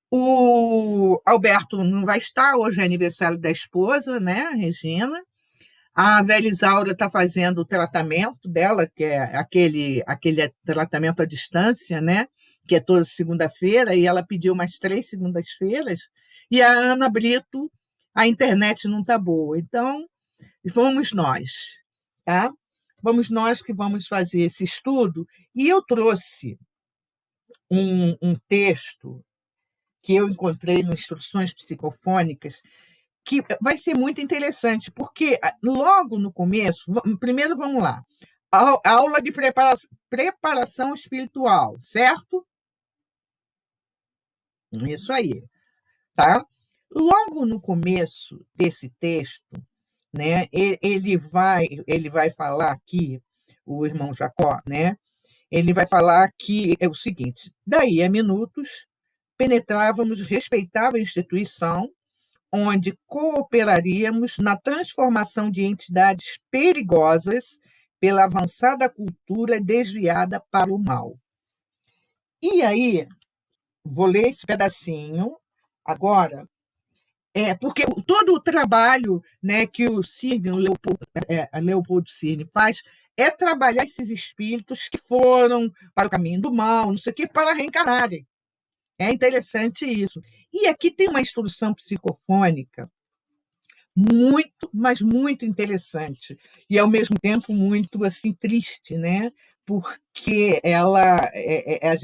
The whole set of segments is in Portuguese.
O Alberto não vai estar, hoje é aniversário da esposa, né, a Regina. A velha Isaura está fazendo o tratamento dela, que é aquele tratamento à distância, né? Que é toda segunda-feira, e ela pediu mais 3 segundas-feiras. E a Ana Brito, a internet não está boa. Então, vamos nós, tá? Vamos nós que vamos fazer esse estudo. E eu trouxe um texto que eu encontrei no Instruções Psicofônicas, que vai ser muito interessante, porque logo no começo, primeiro vamos lá, aula de preparação espiritual, certo? Isso aí, tá? Logo no começo desse texto, né, ele vai falar aqui, o irmão Jacó, né? Ele vai falar que é o seguinte: daí a minutos penetrávamos respeitável instituição onde cooperaríamos na transformação de entidades perigosas pela avançada cultura desviada para o mal. E aí, vou ler esse pedacinho agora, porque todo o trabalho, né, que o Cirne, Leopoldo Cirne faz, é trabalhar esses espíritos que foram para o caminho do mal, não sei o quê, para reencarnarem. É interessante isso. E aqui tem uma instrução psicofônica muito, mas muito interessante e ao mesmo tempo muito assim triste, né? Porque a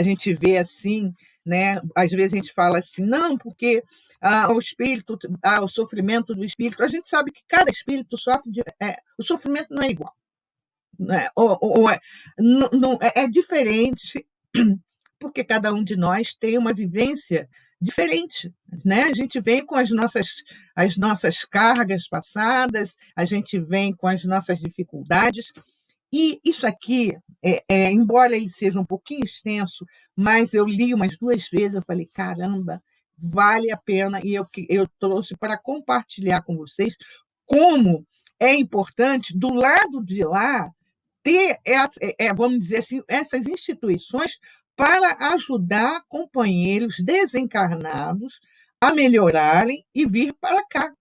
gente vê assim, né? Às vezes a gente fala assim, não, porque o espírito, o sofrimento do espírito, a gente sabe que cada espírito sofre o sofrimento não é igual, né? É diferente, porque cada um de nós tem uma vivência diferente, né? A gente vem com as nossas cargas passadas, a gente vem com as nossas dificuldades, e isso aqui, embora ele seja um pouquinho extenso, mas eu li umas 2 vezes, eu falei, caramba, vale a pena, e eu trouxe para compartilhar com vocês como é importante, do lado de lá, ter, vamos dizer assim, essas instituições para ajudar companheiros desencarnados a melhorarem e vir para cá.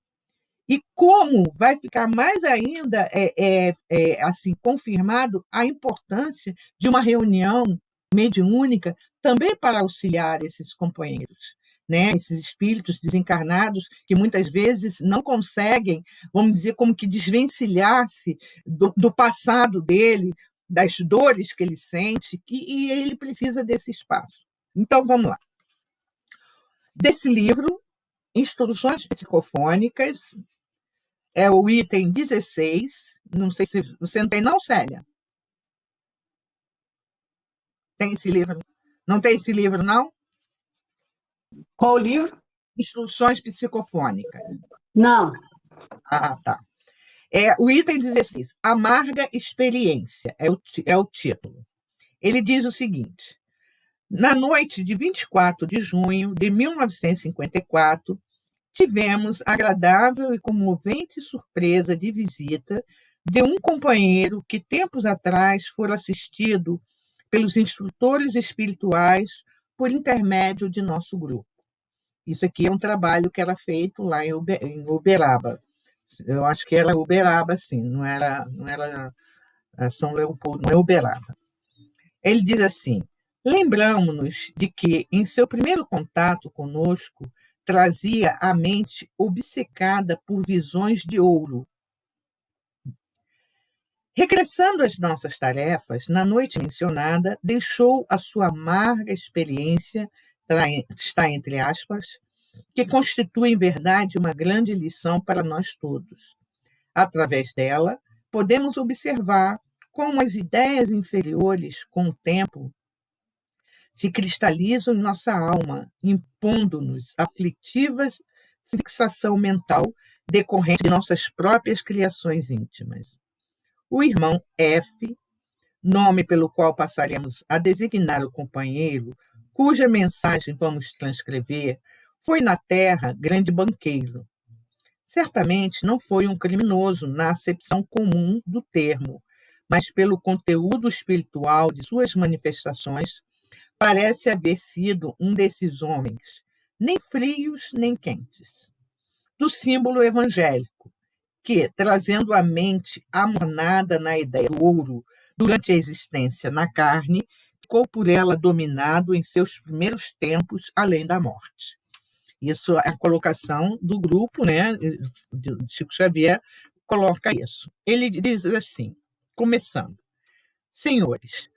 E como vai ficar mais ainda assim confirmado a importância de uma reunião mediúnica também para auxiliar esses companheiros, né? Esses espíritos desencarnados que muitas vezes não conseguem, vamos dizer, como que desvencilhar-se do passado dele, das dores que ele sente, e ele precisa desse espaço. Então, vamos lá. Desse livro, Instruções Psicofônicas, é o item 16. Não sei se você não tem, não, Célia? Tem esse livro? Não tem esse livro, não? Qual o livro? Instruções Psicofônicas. Não. Ah, tá. O item 16, Amarga Experiência, é o título. Ele diz o seguinte: na noite de 24 de junho de 1954, tivemos a agradável e comovente surpresa de visita de um companheiro que tempos atrás fora assistido pelos instrutores espirituais por intermédio de nosso grupo. Isso aqui é um trabalho que era feito lá em Uberaba. Eu acho que era Uberaba, sim, não era São Leopoldo, não é Uberaba. Ele diz assim: lembramos-nos de que, em seu primeiro contato conosco, trazia a mente obcecada por visões de ouro. Regressando às nossas tarefas, na noite mencionada, deixou a sua amarga experiência, está entre aspas, que constitui, em verdade, uma grande lição para nós todos. Através dela, podemos observar como as ideias inferiores, com o tempo, se cristalizam em nossa alma, impondo-nos aflitivas fixação mental decorrente de nossas próprias criações íntimas. O irmão F, nome pelo qual passaremos a designar o companheiro, cuja mensagem vamos transcrever, foi na terra grande banqueiro. Certamente não foi um criminoso na acepção comum do termo, mas pelo conteúdo espiritual de suas manifestações, parece haver sido um desses homens, nem frios nem quentes, do símbolo evangélico, que, trazendo a mente amornada na ideia do ouro durante a existência na carne, ficou por ela dominado em seus primeiros tempos além da morte. Isso é a colocação do grupo, né? De Chico Xavier coloca isso. Ele diz assim, começando: Senhores,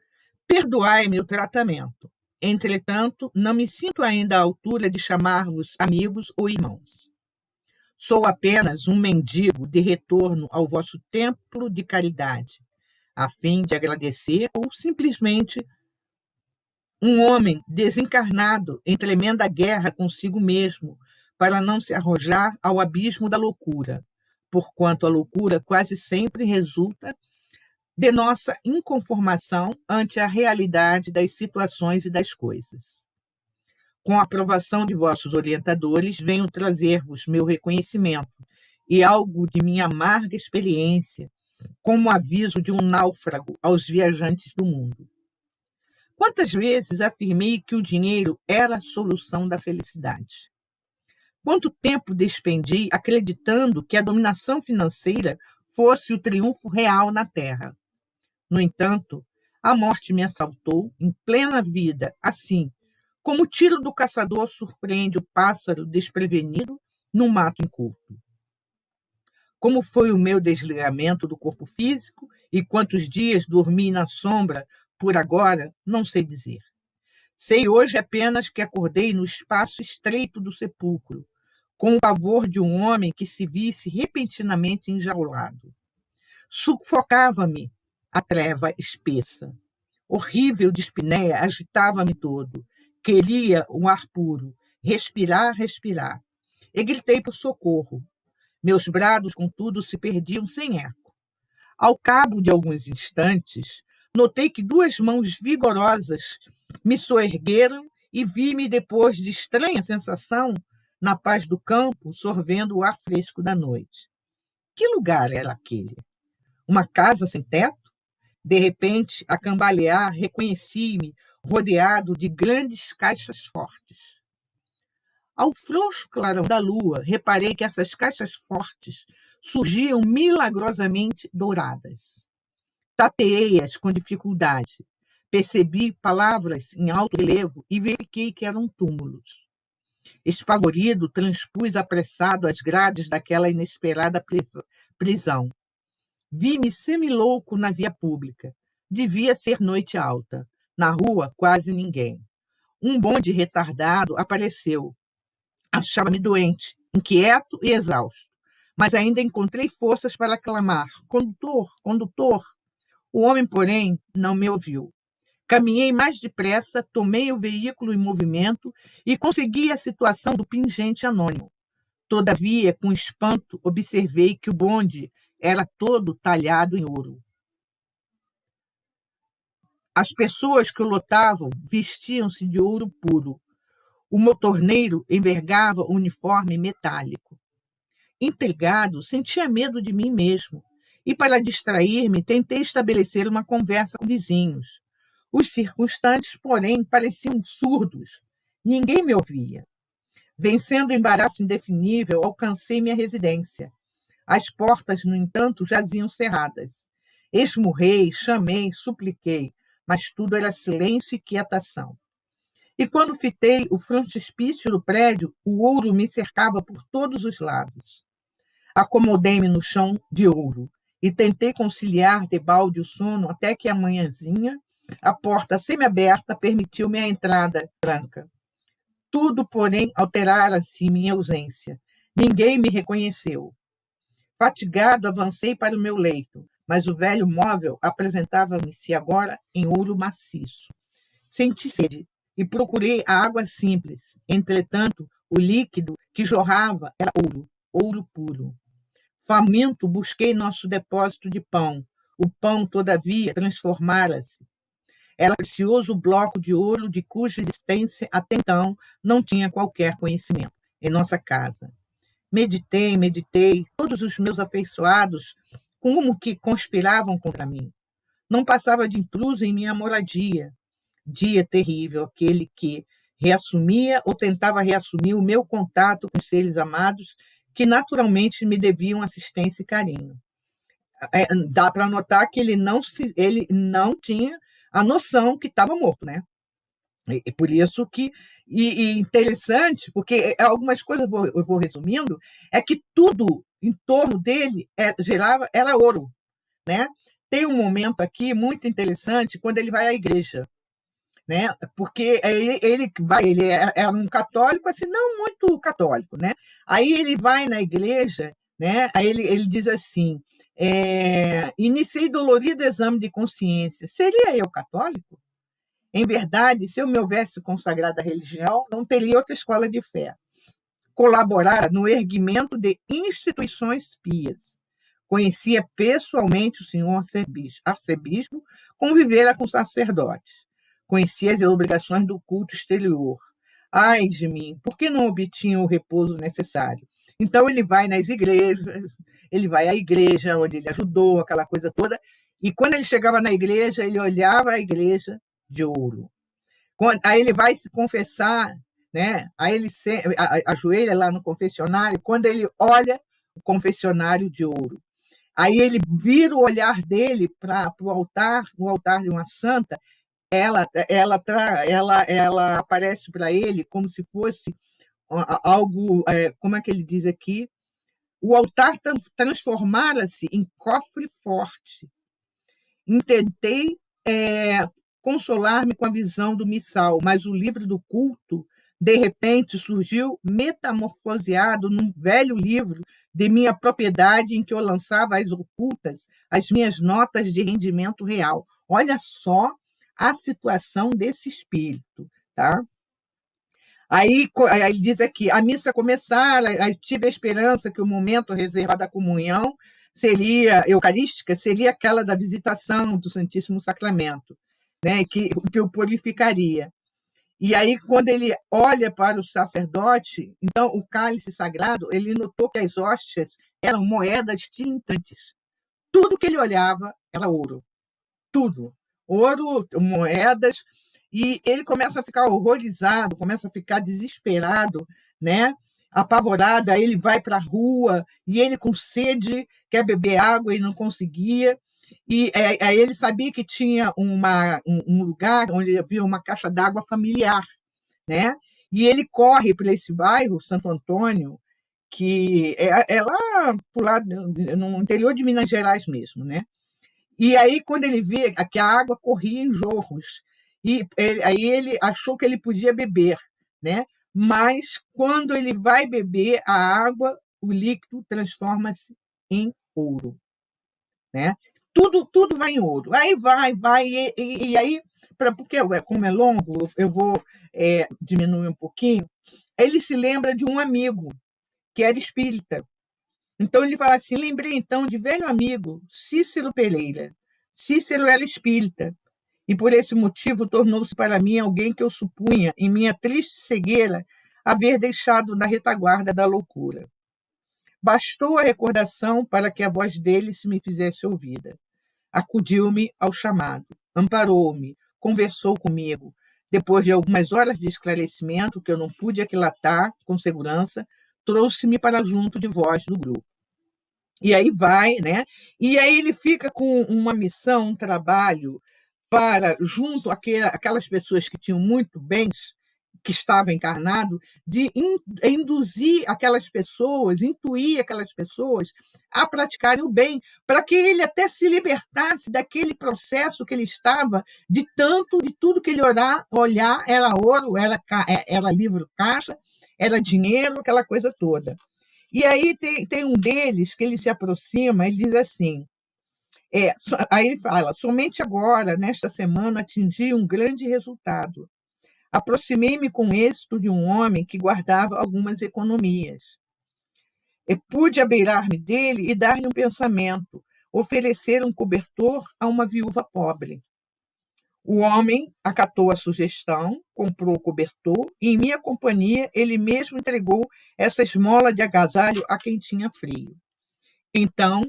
perdoai-me o tratamento. Entretanto, não me sinto ainda à altura de chamar-vos amigos ou irmãos. Sou apenas um mendigo de retorno ao vosso templo de caridade, a fim de agradecer ou simplesmente um homem desencarnado em tremenda guerra consigo mesmo, para não se arrojar ao abismo da loucura, porquanto a loucura quase sempre resulta de nossa inconformação ante a realidade das situações e das coisas. Com a aprovação de vossos orientadores, venho trazer-vos meu reconhecimento e algo de minha amarga experiência, como aviso de um náufrago aos viajantes do mundo. Quantas vezes afirmei que o dinheiro era a solução da felicidade? Quanto tempo despendi acreditando que a dominação financeira fosse o triunfo real na Terra? No entanto, a morte me assaltou em plena vida, assim como o tiro do caçador surpreende o pássaro desprevenido no mato inculto. Como foi o meu desligamento do corpo físico e quantos dias dormi na sombra, por agora, não sei dizer. Sei hoje apenas que acordei no espaço estreito do sepulcro, com o pavor de um homem que se visse repentinamente enjaulado. Sufocava-me a treva espessa. Horrível dispneia agitava-me todo. Queria um ar puro, respirar, respirar. E gritei por socorro. Meus brados, contudo, se perdiam sem eco. Ao cabo de alguns instantes, notei que duas mãos vigorosas me soergueram e vi-me, depois de estranha sensação, na paz do campo, sorvendo o ar fresco da noite. Que lugar era aquele? Uma casa sem teto? De repente, a cambalear, reconheci-me rodeado de grandes caixas fortes. Ao frouxo clarão da lua, reparei que essas caixas fortes surgiam milagrosamente douradas. Tateei-as com dificuldade. Percebi palavras em alto relevo e verifiquei que eram túmulos. Espavorido, transpus apressado as grades daquela inesperada prisão. Vi-me semilouco na via pública. Devia ser noite alta. Na rua, quase ninguém. Um bonde retardado apareceu. Achava-me doente, inquieto e exausto. Mas ainda encontrei forças para clamar: condutor, condutor. O homem, porém, não me ouviu. Caminhei mais depressa, tomei o veículo em movimento e consegui a situação do pingente anônimo. Todavia, com espanto, observei que o bonde era todo talhado em ouro. As pessoas que o lotavam vestiam-se de ouro puro. O motorneiro envergava um uniforme metálico. Intrigado, sentia medo de mim mesmo. E, para distrair-me, tentei estabelecer uma conversa com vizinhos. Os circunstantes, porém, pareciam surdos. Ninguém me ouvia. Vencendo o embaraço indefinível, alcancei minha residência. As portas, no entanto, jaziam cerradas. Esmurrei, chamei, supliquei, mas tudo era silêncio e quietação. E quando fitei o frontispício do prédio, o ouro me cercava por todos os lados. Acomodei-me no chão de ouro e tentei conciliar debalde o sono até que, amanhãzinha, a porta semiaberta permitiu-me a entrada franca. Tudo, porém, alterara-se em minha ausência. Ninguém me reconheceu. Fatigado, avancei para o meu leito, mas o velho móvel apresentava-me-se agora em ouro maciço. Senti sede e procurei a água simples. Entretanto, o líquido que jorrava era ouro, ouro puro. Faminto, busquei nosso depósito de pão. O pão, todavia, transformara-se. Era precioso bloco de ouro de cuja existência até então não tinha qualquer conhecimento em nossa casa. Meditei, todos os meus afeiçoados como que conspiravam contra mim. Não passava de intruso em minha moradia. dia terrível, aquele que reassumia ou tentava reassumir o meu contato com os seres amados que naturalmente me deviam assistência e carinho. Dá para notar que ele não tinha a noção que estava morto, né? E por isso que e interessante, porque algumas coisas eu vou resumindo, é que tudo em torno dele gerava era ouro, né? Tem um momento aqui muito interessante quando ele vai à igreja, né? Porque ele era um católico assim, não muito católico, né? Aí ele vai na igreja, né? Aí ele diz assim: iniciei dolorido exame de consciência. Seria eu católico? Em verdade, se eu me houvesse consagrado à religião, não teria outra escola de fé. Colaborar no erguimento de instituições pias. Conhecia pessoalmente o senhor arcebispo, convivera com sacerdotes. Conhecia as obrigações do culto exterior. Ai de mim, por que não obtinha o repouso necessário? Então ele vai nas igrejas, ele vai à igreja onde ele ajudou, aquela coisa toda, e quando ele chegava na igreja, ele olhava a igreja de ouro. Aí ele vai se confessar, né? Aí ele ajoelha lá no confessionário, quando ele olha o confessionário de ouro. Aí ele vira o olhar dele para o altar de uma santa, ela aparece para ele como se fosse algo, como é que ele diz aqui? O altar transformara-se em cofre forte. Intentei consolar-me com a visão do missal, mas o livro do culto, de repente, surgiu metamorfoseado num velho livro de minha propriedade em que eu lançava às ocultas as minhas notas de rendimento real. Olha só a situação desse espírito, tá? Aí ele diz aqui, a missa começara, aí tive a esperança que o momento reservado à comunhão eucarística seria aquela da visitação do Santíssimo Sacramento, né, que o purificaria. E aí, quando ele olha para o sacerdote, então o cálice sagrado, ele notou que as hóstias eram moedas tilintantes. Tudo que ele olhava era ouro. Tudo. Ouro, moedas, e ele começa a ficar horrorizado, começa a ficar desesperado, né? Apavorado, aí ele vai para a rua, e ele com sede, quer beber água e não conseguia, e aí ele sabia que tinha um lugar onde havia uma caixa d'água familiar, né? E ele corre para esse bairro, Santo Antônio, que é lá pro lado, no interior de Minas Gerais mesmo, né? E aí, quando ele vê que a água corria em jorros, aí ele achou que ele podia beber, né? Mas quando ele vai beber a água, o líquido transforma-se em ouro, né? Tudo vai em ouro. Aí vai, e aí, porque como é longo, eu vou diminuir um pouquinho. Ele se lembra de um amigo que era espírita. Então ele fala assim: lembrei então de velho amigo Cícero Pereira. Cícero era espírita, e por esse motivo tornou-se para mim alguém que eu supunha, em minha triste cegueira, haver deixado na retaguarda da loucura. Bastou a recordação para que a voz dele se me fizesse ouvida. Acudiu-me ao chamado, amparou-me, conversou comigo. Depois de algumas horas de esclarecimento, que eu não pude aquilatar com segurança, trouxe-me para junto de vós do grupo. E aí vai, né? E aí ele fica com uma missão, um trabalho para, junto aquelas pessoas que tinham muito bens, que estava encarnado, de induzir aquelas pessoas, intuir aquelas pessoas a praticarem o bem, para que ele até se libertasse daquele processo que ele estava, de tudo que ele olhar era ouro, era livro caixa, era dinheiro, aquela coisa toda. E aí tem um deles que ele se aproxima, ele diz assim, aí ele fala, somente agora, nesta semana, atingi um grande resultado. Aproximei-me com êxito de um homem que guardava algumas economias. E pude abeirar-me dele e dar-lhe um pensamento, oferecer um cobertor a uma viúva pobre. O homem acatou a sugestão, comprou o cobertor e, em minha companhia, ele mesmo entregou essa esmola de agasalho a quem tinha frio. Então,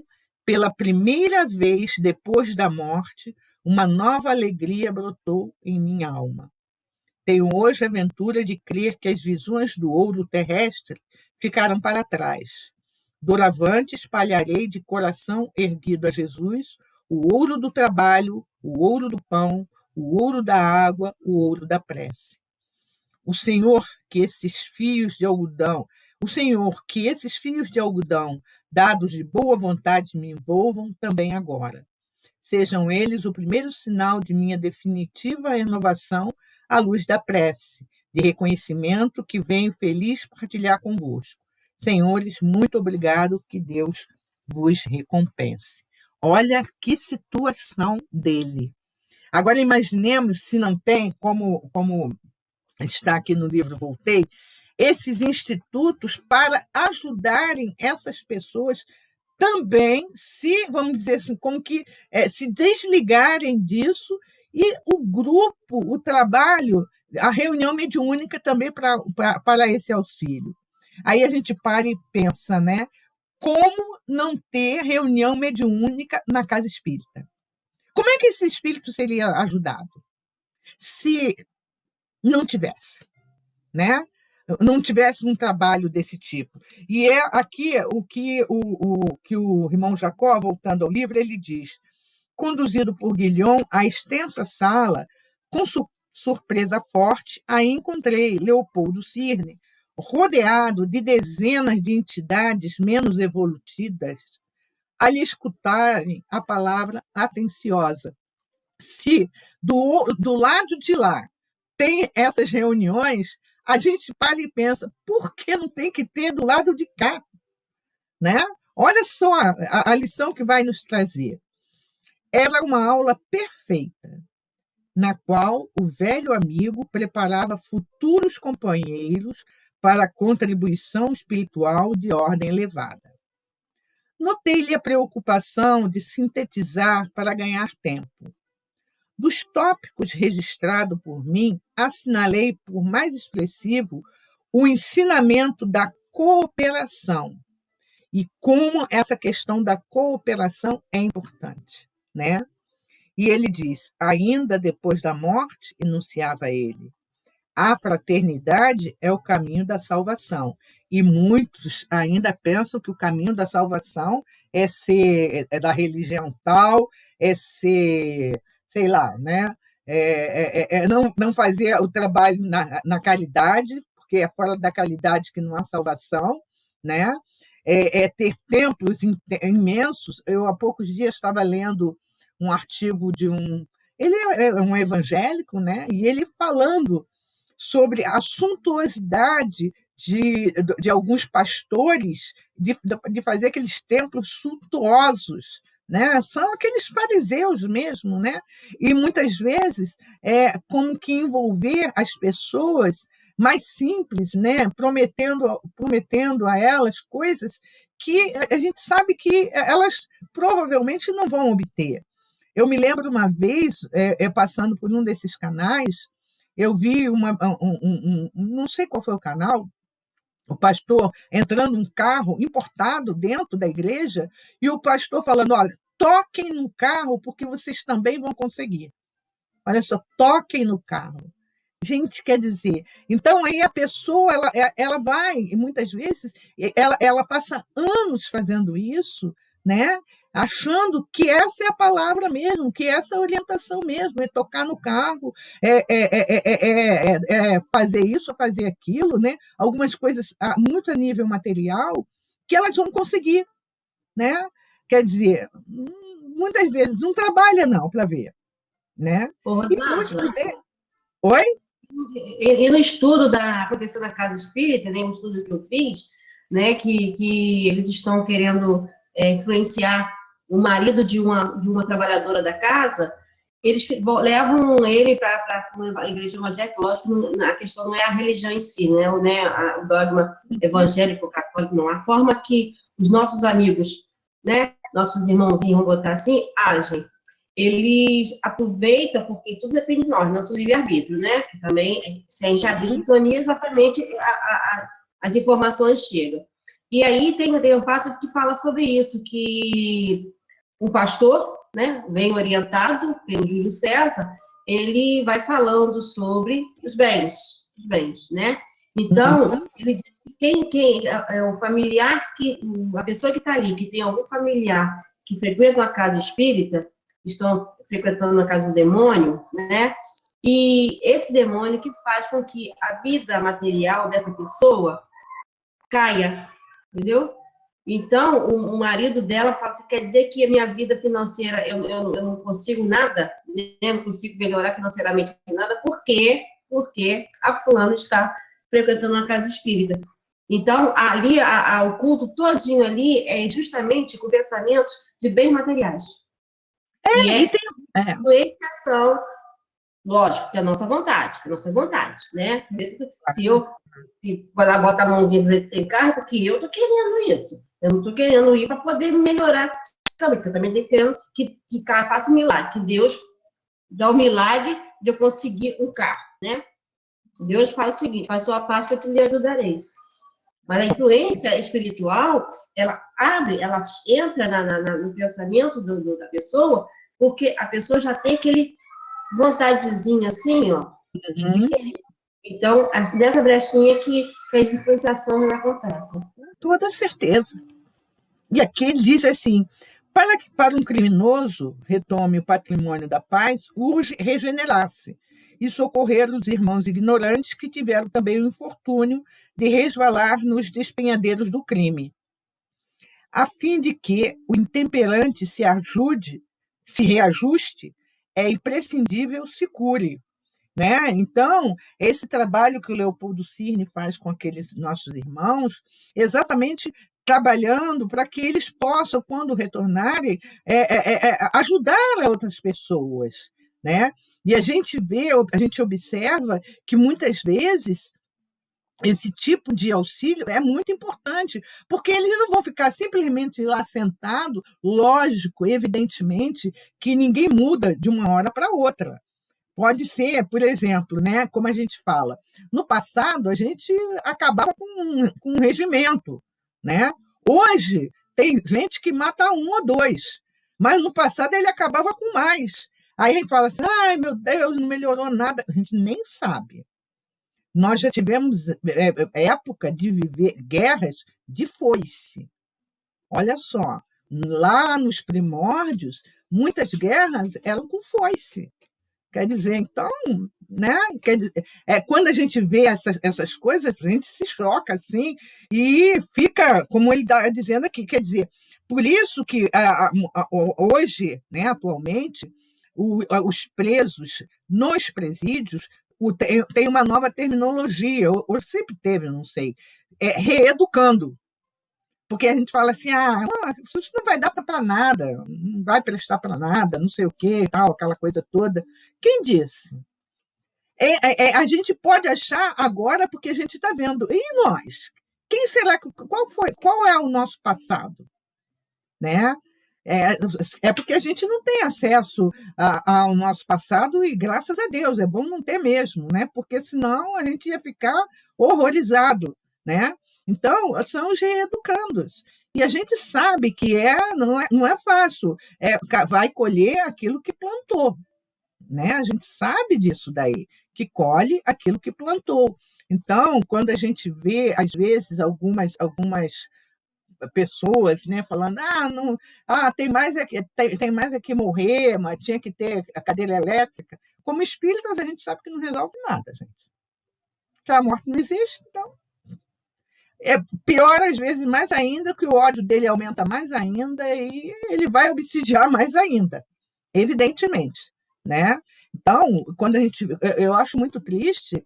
pela primeira vez depois da morte, uma nova alegria brotou em minha alma. Tenho hoje a ventura de crer que as visões do ouro terrestre ficaram para trás. Doravante espalharei de coração erguido a Jesus o ouro do trabalho, o ouro do pão, o ouro da água, o ouro da prece. O Senhor, que esses fios de algodão dados de boa vontade me envolvam também agora. Sejam eles o primeiro sinal de minha definitiva renovação à luz da prece, de reconhecimento que venho feliz partilhar convosco. Senhores, muito obrigado, que Deus vos recompense. Olha que situação dele. Agora imaginemos se não tem, como está aqui no livro Voltei, esses institutos para ajudarem essas pessoas também se, vamos dizer assim, como que se desligarem disso, e o grupo, o trabalho, a reunião mediúnica também para esse auxílio. Aí a gente para e pensa, né? Como não ter reunião mediúnica na casa espírita? Como é que esse espírito seria ajudado se não tivesse, né? Não tivesse um trabalho desse tipo? E é aqui o que o irmão Jacó, voltando ao livro, ele diz: conduzido por Guilhom à extensa sala, com surpresa forte, aí encontrei Leopoldo Cirne, rodeado de dezenas de entidades menos evolutivas, a lhe escutarem a palavra atenciosa. Se do lado de lá tem essas reuniões, a gente para e pensa, por que não tem que ter do lado de cá? Né? Olha só a lição que vai nos trazer. Era uma aula perfeita, na qual o velho amigo preparava futuros companheiros para a contribuição espiritual de ordem elevada. Notei-lhe a preocupação de sintetizar para ganhar tempo. Dos tópicos registrados por mim, assinalei por mais expressivo o ensinamento da cooperação e como essa questão da cooperação é importante, né? E ele diz, ainda depois da morte, enunciava ele, a fraternidade é o caminho da salvação. E muitos ainda pensam que o caminho da salvação é da religião tal, é ser, sei lá, né? Não fazer o trabalho na caridade, porque é fora da caridade que não há salvação, né? Ter templos imensos. Eu, há poucos dias, estava lendo um artigo de ele é um evangélico, né? E ele falando sobre a suntuosidade de alguns pastores de fazer aqueles templos suntuosos, né? São aqueles fariseus mesmo, né? E muitas vezes como que envolver as pessoas mais simples, né? Prometendo a elas coisas que a gente sabe que elas provavelmente não vão obter. Eu me lembro uma vez, passando por um desses canais, eu vi não sei qual foi o canal, o pastor entrando num carro importado dentro da igreja, e o pastor falando, olha, toquem no carro, porque vocês também vão conseguir. Olha só, toquem no carro. Gente, quer dizer, então aí a pessoa ela vai, e muitas vezes, ela passa anos fazendo isso, né? Achando que essa é a palavra mesmo, que essa é a orientação mesmo, é tocar no carro, fazer isso, fazer aquilo, né? Algumas coisas muito a nível material que elas vão conseguir, né? Quer dizer, muitas vezes não trabalha não para ver, né? E muitos Oi? E no estudo da proteção da casa espírita, né, um estudo que eu fiz, né, que eles estão querendo influenciar o marido de uma trabalhadora da casa, eles levam ele para uma igreja evangélica. Lógico, a questão não é a religião em si, né, o dogma evangélico, católico, não. A forma que os nossos amigos, né, nossos irmãozinhos, vamos botar assim, agem. Eles aproveitam, porque tudo depende de nós, nosso livre-arbítrio, né? Que também, se a gente abrir sintonia, exatamente as informações chegam. E aí tem um passo que fala sobre isso, que o pastor, né, bem orientado pelo Júlio César, ele vai falando sobre os bens, né? Então, ele diz que quem é o familiar, a pessoa que está ali, que tem algum familiar que frequenta uma casa espírita, estão frequentando a casa do demônio, né? E esse demônio que faz com que a vida material dessa pessoa caia, entendeu? Então, o marido dela fala assim, quer dizer que a minha vida financeira, eu não consigo nada, né? Não consigo melhorar financeiramente nada, por quê? Porque a fulana está frequentando uma casa espírita. Então, ali, o culto todinho ali é justamente com pensamentos de bens materiais. E E tem, influenciação, lógico, que é a nossa vontade, né? Se ela bota a mãozinha para ver se tem carro, porque eu tô querendo isso. Eu não tô querendo ir para poder melhorar também, porque eu também tenho querendo que carro faça um milagre, que Deus dá o milagre de eu conseguir um carro, né? Deus fala o seguinte, faz sua parte que eu te lhe ajudarei. Mas a influência espiritual, ela entra no pensamento da pessoa, porque a pessoa já tem aquele vontadezinha assim, ó, de querer. Então, nessa brechinha que a influenciação acontece. toda certeza. E aqui ele diz assim: para que para um criminoso retome o patrimônio da paz, urge regenerar-se e socorrer os irmãos ignorantes que tiveram também o infortúnio de resvalar nos despenhadeiros do crime, a fim de que o intemperante se reajuste, é imprescindível se cure. Né? Então, esse trabalho que o Leopoldo Cirne faz com aqueles nossos irmãos, exatamente trabalhando para que eles possam, quando retornarem, ajudar outras pessoas. Né? E a gente observa que muitas vezes esse tipo de auxílio é muito importante, porque eles não vão ficar simplesmente lá sentado, lógico, evidentemente, que ninguém muda de uma hora para outra. Pode ser, por exemplo, né, como a gente fala, no passado a gente acabava com um regimento. Né? Hoje tem gente que mata um ou dois, mas no passado ele acabava com mais. Aí a gente fala assim, ai meu Deus, não melhorou nada. A gente nem sabe. Nós já tivemos época de viver guerras de foice. Olha só, lá nos primórdios, muitas guerras eram com foice. Quer dizer, então, né? Quando a gente vê essas coisas, a gente se choca assim e fica, como ele está dizendo aqui, quer dizer, por isso que hoje, né, atualmente, os presos nos presídios tem uma nova terminologia, ou sempre teve, não sei, reeducando. Porque a gente fala assim, isso não vai dar para nada, não vai prestar para nada, não sei o quê, tal, aquela coisa toda. Quem disse? A gente pode achar agora porque a gente está vendo. E nós? Quem será? Qual é o nosso passado? Né? Porque a gente não tem acesso ao nosso passado e, graças a Deus, é bom não ter mesmo, né? Porque senão a gente ia ficar horrorizado. Né? Então, são os reeducandos. E a gente sabe que não é fácil. Vai colher aquilo que plantou. Né? A gente sabe disso daí, que colhe aquilo que plantou. Então, quando a gente vê, às vezes, algumas pessoas, né, falando não, tem mais é que morrer, mas tinha que ter a cadeira elétrica. Como espíritas, a gente sabe que não resolve nada, gente. Que a morte não existe, então é pior, às vezes, mais ainda, que o ódio dele aumenta mais ainda e ele vai obsidiar mais ainda, evidentemente. Né? Então, quando eu acho muito triste,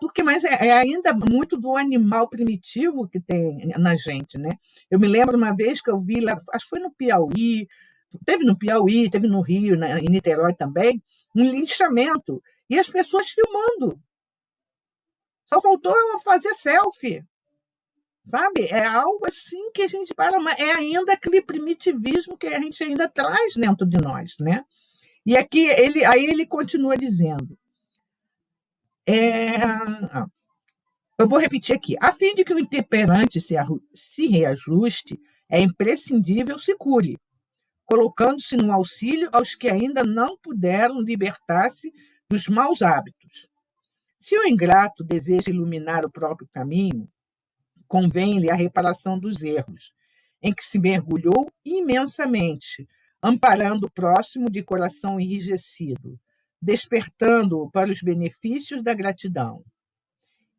porque mas ainda muito do animal primitivo que tem na gente. Né? Eu me lembro uma vez que eu vi, lá, acho que foi no Piauí, teve no Rio, em Niterói também, um linchamento, e as pessoas filmando. Só faltou eu fazer selfie. Sabe? É algo assim que a gente é ainda aquele primitivismo que a gente ainda traz dentro de nós, né? E aqui aí ele continua dizendo, eu vou repetir aqui, a fim de que o intemperante se reajuste, é imprescindível se cure, colocando-se no auxílio aos que ainda não puderam libertar-se dos maus hábitos. Se o ingrato deseja iluminar o próprio caminho, convém-lhe a reparação dos erros, em que se mergulhou imensamente, amparando o próximo de coração enrijecido, despertando-o para os benefícios da gratidão.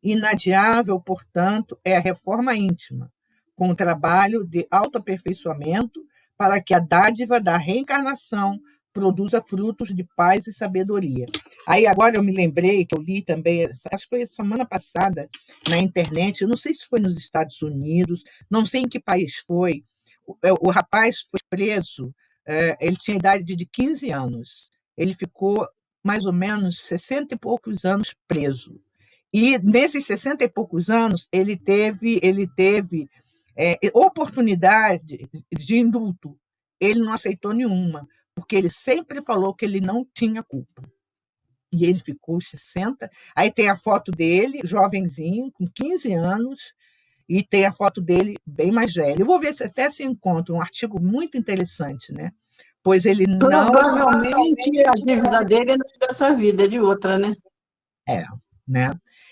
Inadiável, portanto, é a reforma íntima, com o trabalho de autoaperfeiçoamento para que a dádiva da reencarnação produza frutos de paz e sabedoria. Aí agora eu me lembrei que eu li também, acho que foi semana passada, na internet, eu não sei se foi nos Estados Unidos, não sei em que país foi, o rapaz foi preso, ele tinha idade de 15 anos, ele ficou mais ou menos 60 e poucos anos preso. E nesses 60 e poucos anos, ele teve oportunidade de indulto. Ele não aceitou nenhuma, porque ele sempre falou que ele não tinha culpa. E ele ficou 60. Aí tem a foto dele, jovenzinho, com 15 anos, e tem a foto dele bem mais velho. Eu vou ver se até se encontra um artigo muito interessante, né? Pois ele não... Provavelmente a dívida dele não é dessa vida, é de outra, né? Né?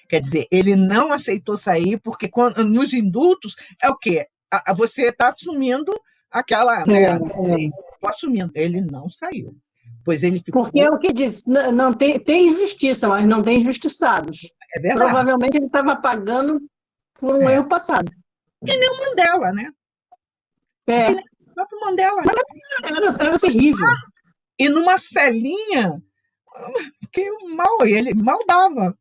Quer dizer, ele não aceitou sair, porque nos indultos é o quê? Você está assumindo aquela... Né? Estou assumindo. Ele não saiu. Pois ele ficou... Porque é o que diz, não tem injustiça, mas não tem injustiçados. É verdade. Provavelmente ele estava pagando por um erro passado. Que nem o Mandela, né? É. Que nem o próprio Mandela. Era terrível. E numa celinha que ele mal dava.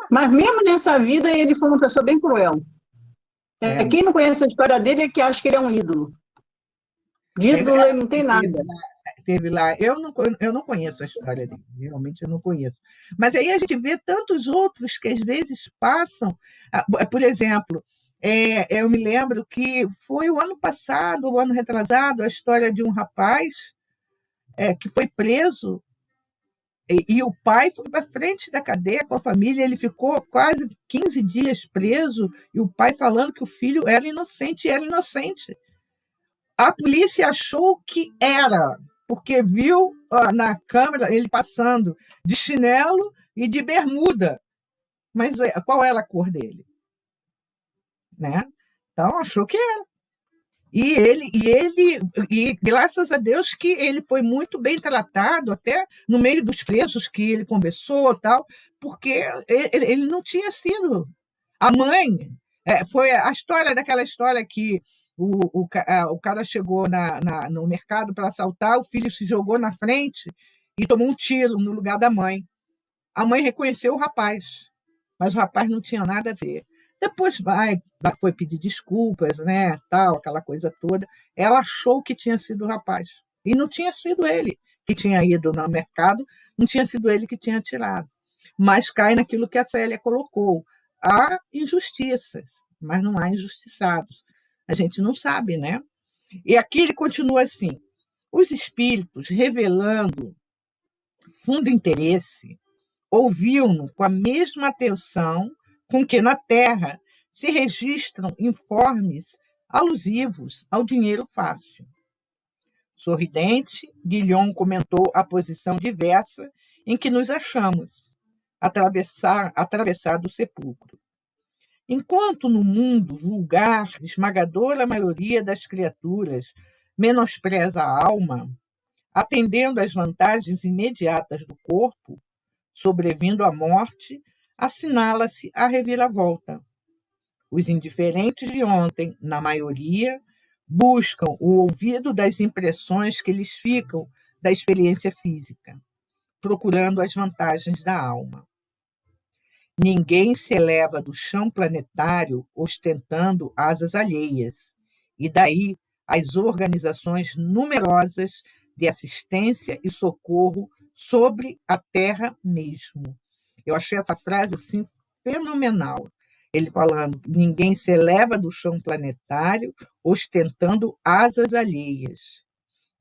Mas mesmo nessa vida, ele foi uma pessoa bem cruel. Quem não conhece a história dele é que acha que ele é um ídolo. De ídolo ele não tem nada. Teve lá, eu não conheço a história dele, realmente eu não conheço. Mas aí a gente vê tantos outros que às vezes passam. Por exemplo, eu me lembro que foi o ano passado, o ano retrasado, a história de um rapaz que foi preso. E o pai foi para frente da cadeia com a família, ele ficou quase 15 dias preso, e o pai falando que o filho era inocente, e era inocente. A polícia achou que era, porque viu na câmera ele passando de chinelo e de bermuda. Mas qual era a cor dele? Né? Então, achou que era. E graças a Deus que ele foi muito bem tratado, até no meio dos presos que ele conversou, tal, porque ele não tinha sido. A mãe, foi daquela história que o cara chegou no mercado para assaltar, o filho se jogou na frente e tomou um tiro no lugar da mãe. A mãe reconheceu o rapaz, mas o rapaz não tinha nada a ver. Depois foi pedir desculpas, né, tal, aquela coisa toda. Ela achou que tinha sido o rapaz. E não tinha sido ele que tinha ido no mercado, não tinha sido ele que tinha tirado. Mas cai naquilo que a Célia colocou. Há injustiças, mas não há injustiçados. A gente não sabe, né? E aqui ele continua assim: os espíritos, revelando fundo interesse, ouviam-no com a mesma atenção com que na Terra se registram informes alusivos ao dinheiro fácil. Sorridente, Guilhom comentou a posição diversa em que nos achamos, atravessar do sepulcro. Enquanto no mundo vulgar, esmagadora maioria das criaturas menospreza a alma, atendendo às vantagens imediatas do corpo, sobrevindo à morte, assinala-se a reviravolta. Os indiferentes de ontem, na maioria, buscam o ouvido das impressões que lhes ficam da experiência física, procurando as vantagens da alma. Ninguém se eleva do chão planetário ostentando asas alheias, e daí as organizações numerosas de assistência e socorro sobre a Terra mesmo. Eu achei essa frase assim fenomenal. Ele falando, ninguém se eleva do chão planetário ostentando asas alheias,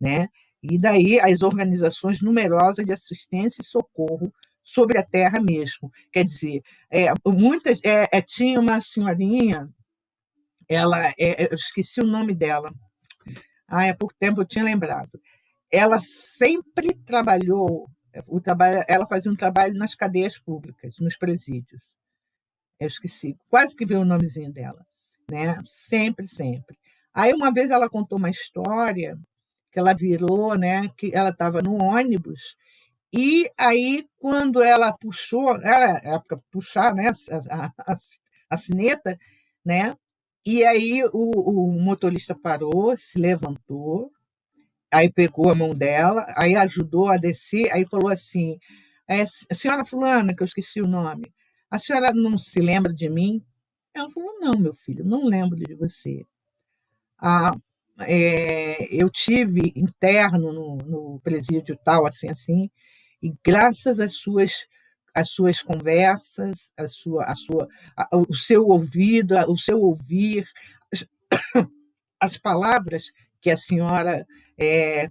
né? E daí as organizações numerosas de assistência e socorro sobre a Terra mesmo. Quer dizer, tinha uma senhorinha, eu esqueci o nome dela, Há pouco tempo eu tinha lembrado. Ela sempre trabalhou, ela fazia um trabalho nas cadeias públicas, nos presídios. Eu esqueci, quase que veio o nomezinho dela, né? Sempre, sempre. Aí uma vez ela contou uma história que ela virou, né? Que ela estava no ônibus e aí quando ela puxou, era época puxar, né? A sineta, né? E aí o motorista parou, se levantou, aí pegou a mão dela, aí ajudou a descer, aí falou assim: a senhora fulana, que eu esqueci o nome, a senhora não se lembra de mim? Ela falou: não, meu filho, não lembro de você. Ah, eu tive interno no presídio tal, assim, assim, e graças às suas conversas, o seu ouvido, o seu ouvir, as palavras que a senhora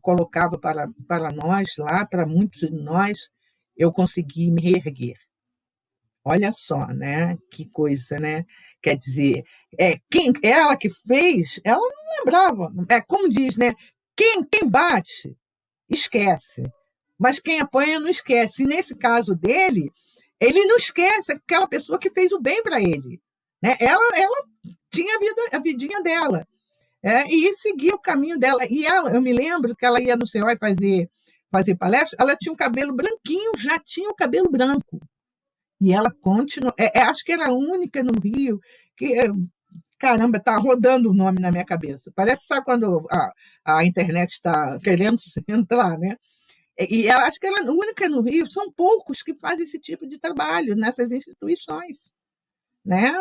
colocava para nós lá, para muitos de nós, eu consegui me reerguer. Olha só, né? Que coisa, né? Quer dizer, ela que fez, ela não lembrava. É como diz, né? Quem bate, esquece. Mas quem apanha não esquece. E nesse caso dele, ele não esquece aquela pessoa que fez o bem para ele. Né? Ela tinha a vidinha dela. E seguir o caminho dela. E eu me lembro que ela ia no CEOI fazer palestra, ela tinha o cabelo branquinho, já tinha o cabelo branco. E ela continua. Acho que era a única no Rio que, caramba, está rodando o nome na minha cabeça. Parece, sabe, quando a internet está querendo entrar, né? E eu acho que ela é a única no Rio, são poucos que fazem esse tipo de trabalho nessas instituições, né?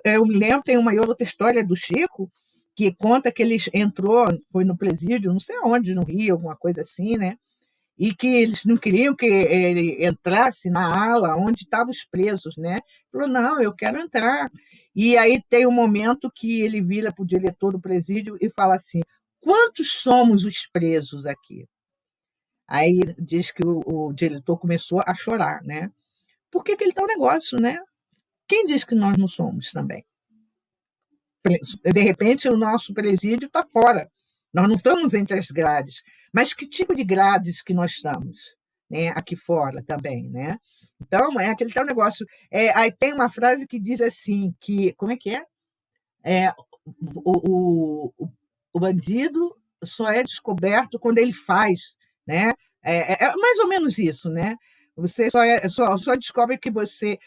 Eu me lembro, tem uma outra história do Chico, que conta que ele entrou, foi no presídio, não sei aonde, no Rio, alguma coisa assim, né? E que eles não queriam que ele entrasse na ala onde estavam os presos, né? Ele falou, não, eu quero entrar. E aí tem um momento que ele vira para o diretor do presídio e fala assim, quantos somos os presos aqui? Aí diz que o diretor começou a chorar, né? Por que ele está um negócio, né? Quem diz que nós não somos também? De repente, o nosso presídio está fora. Nós não estamos entre as grades. Mas que tipo de grades que nós estamos? Né? Aqui fora também, né? Então, é aquele tal negócio. Aí tem uma frase que diz assim, que, como é que é? O bandido só é descoberto quando ele faz, né? É mais ou menos isso, né? Você só descobre quem você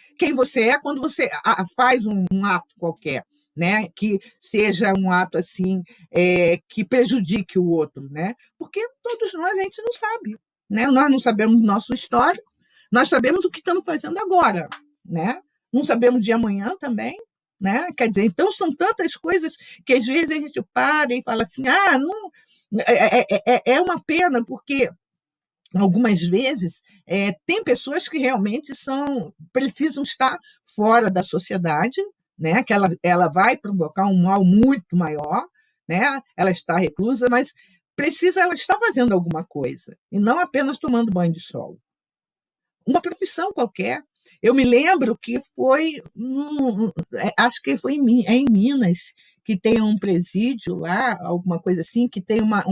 é quando você faz um ato qualquer, né? Que seja um ato assim que prejudique o outro, né? Porque todos nós a gente não sabe, né? Nós não sabemos nossa história, nós sabemos o que estamos fazendo agora, né? Não sabemos de amanhã também, né? Quer dizer, então são tantas coisas que às vezes a gente para e fala assim, não, é uma pena porque algumas vezes tem pessoas que realmente precisam estar fora da sociedade, né? Que ela vai provocar um mal muito maior, né? Ela está reclusa, mas ela está fazendo alguma coisa e não apenas tomando banho de sol. Uma profissão qualquer. Eu me lembro que acho que foi em Minas, que tem um presídio lá, alguma coisa assim, que tem uma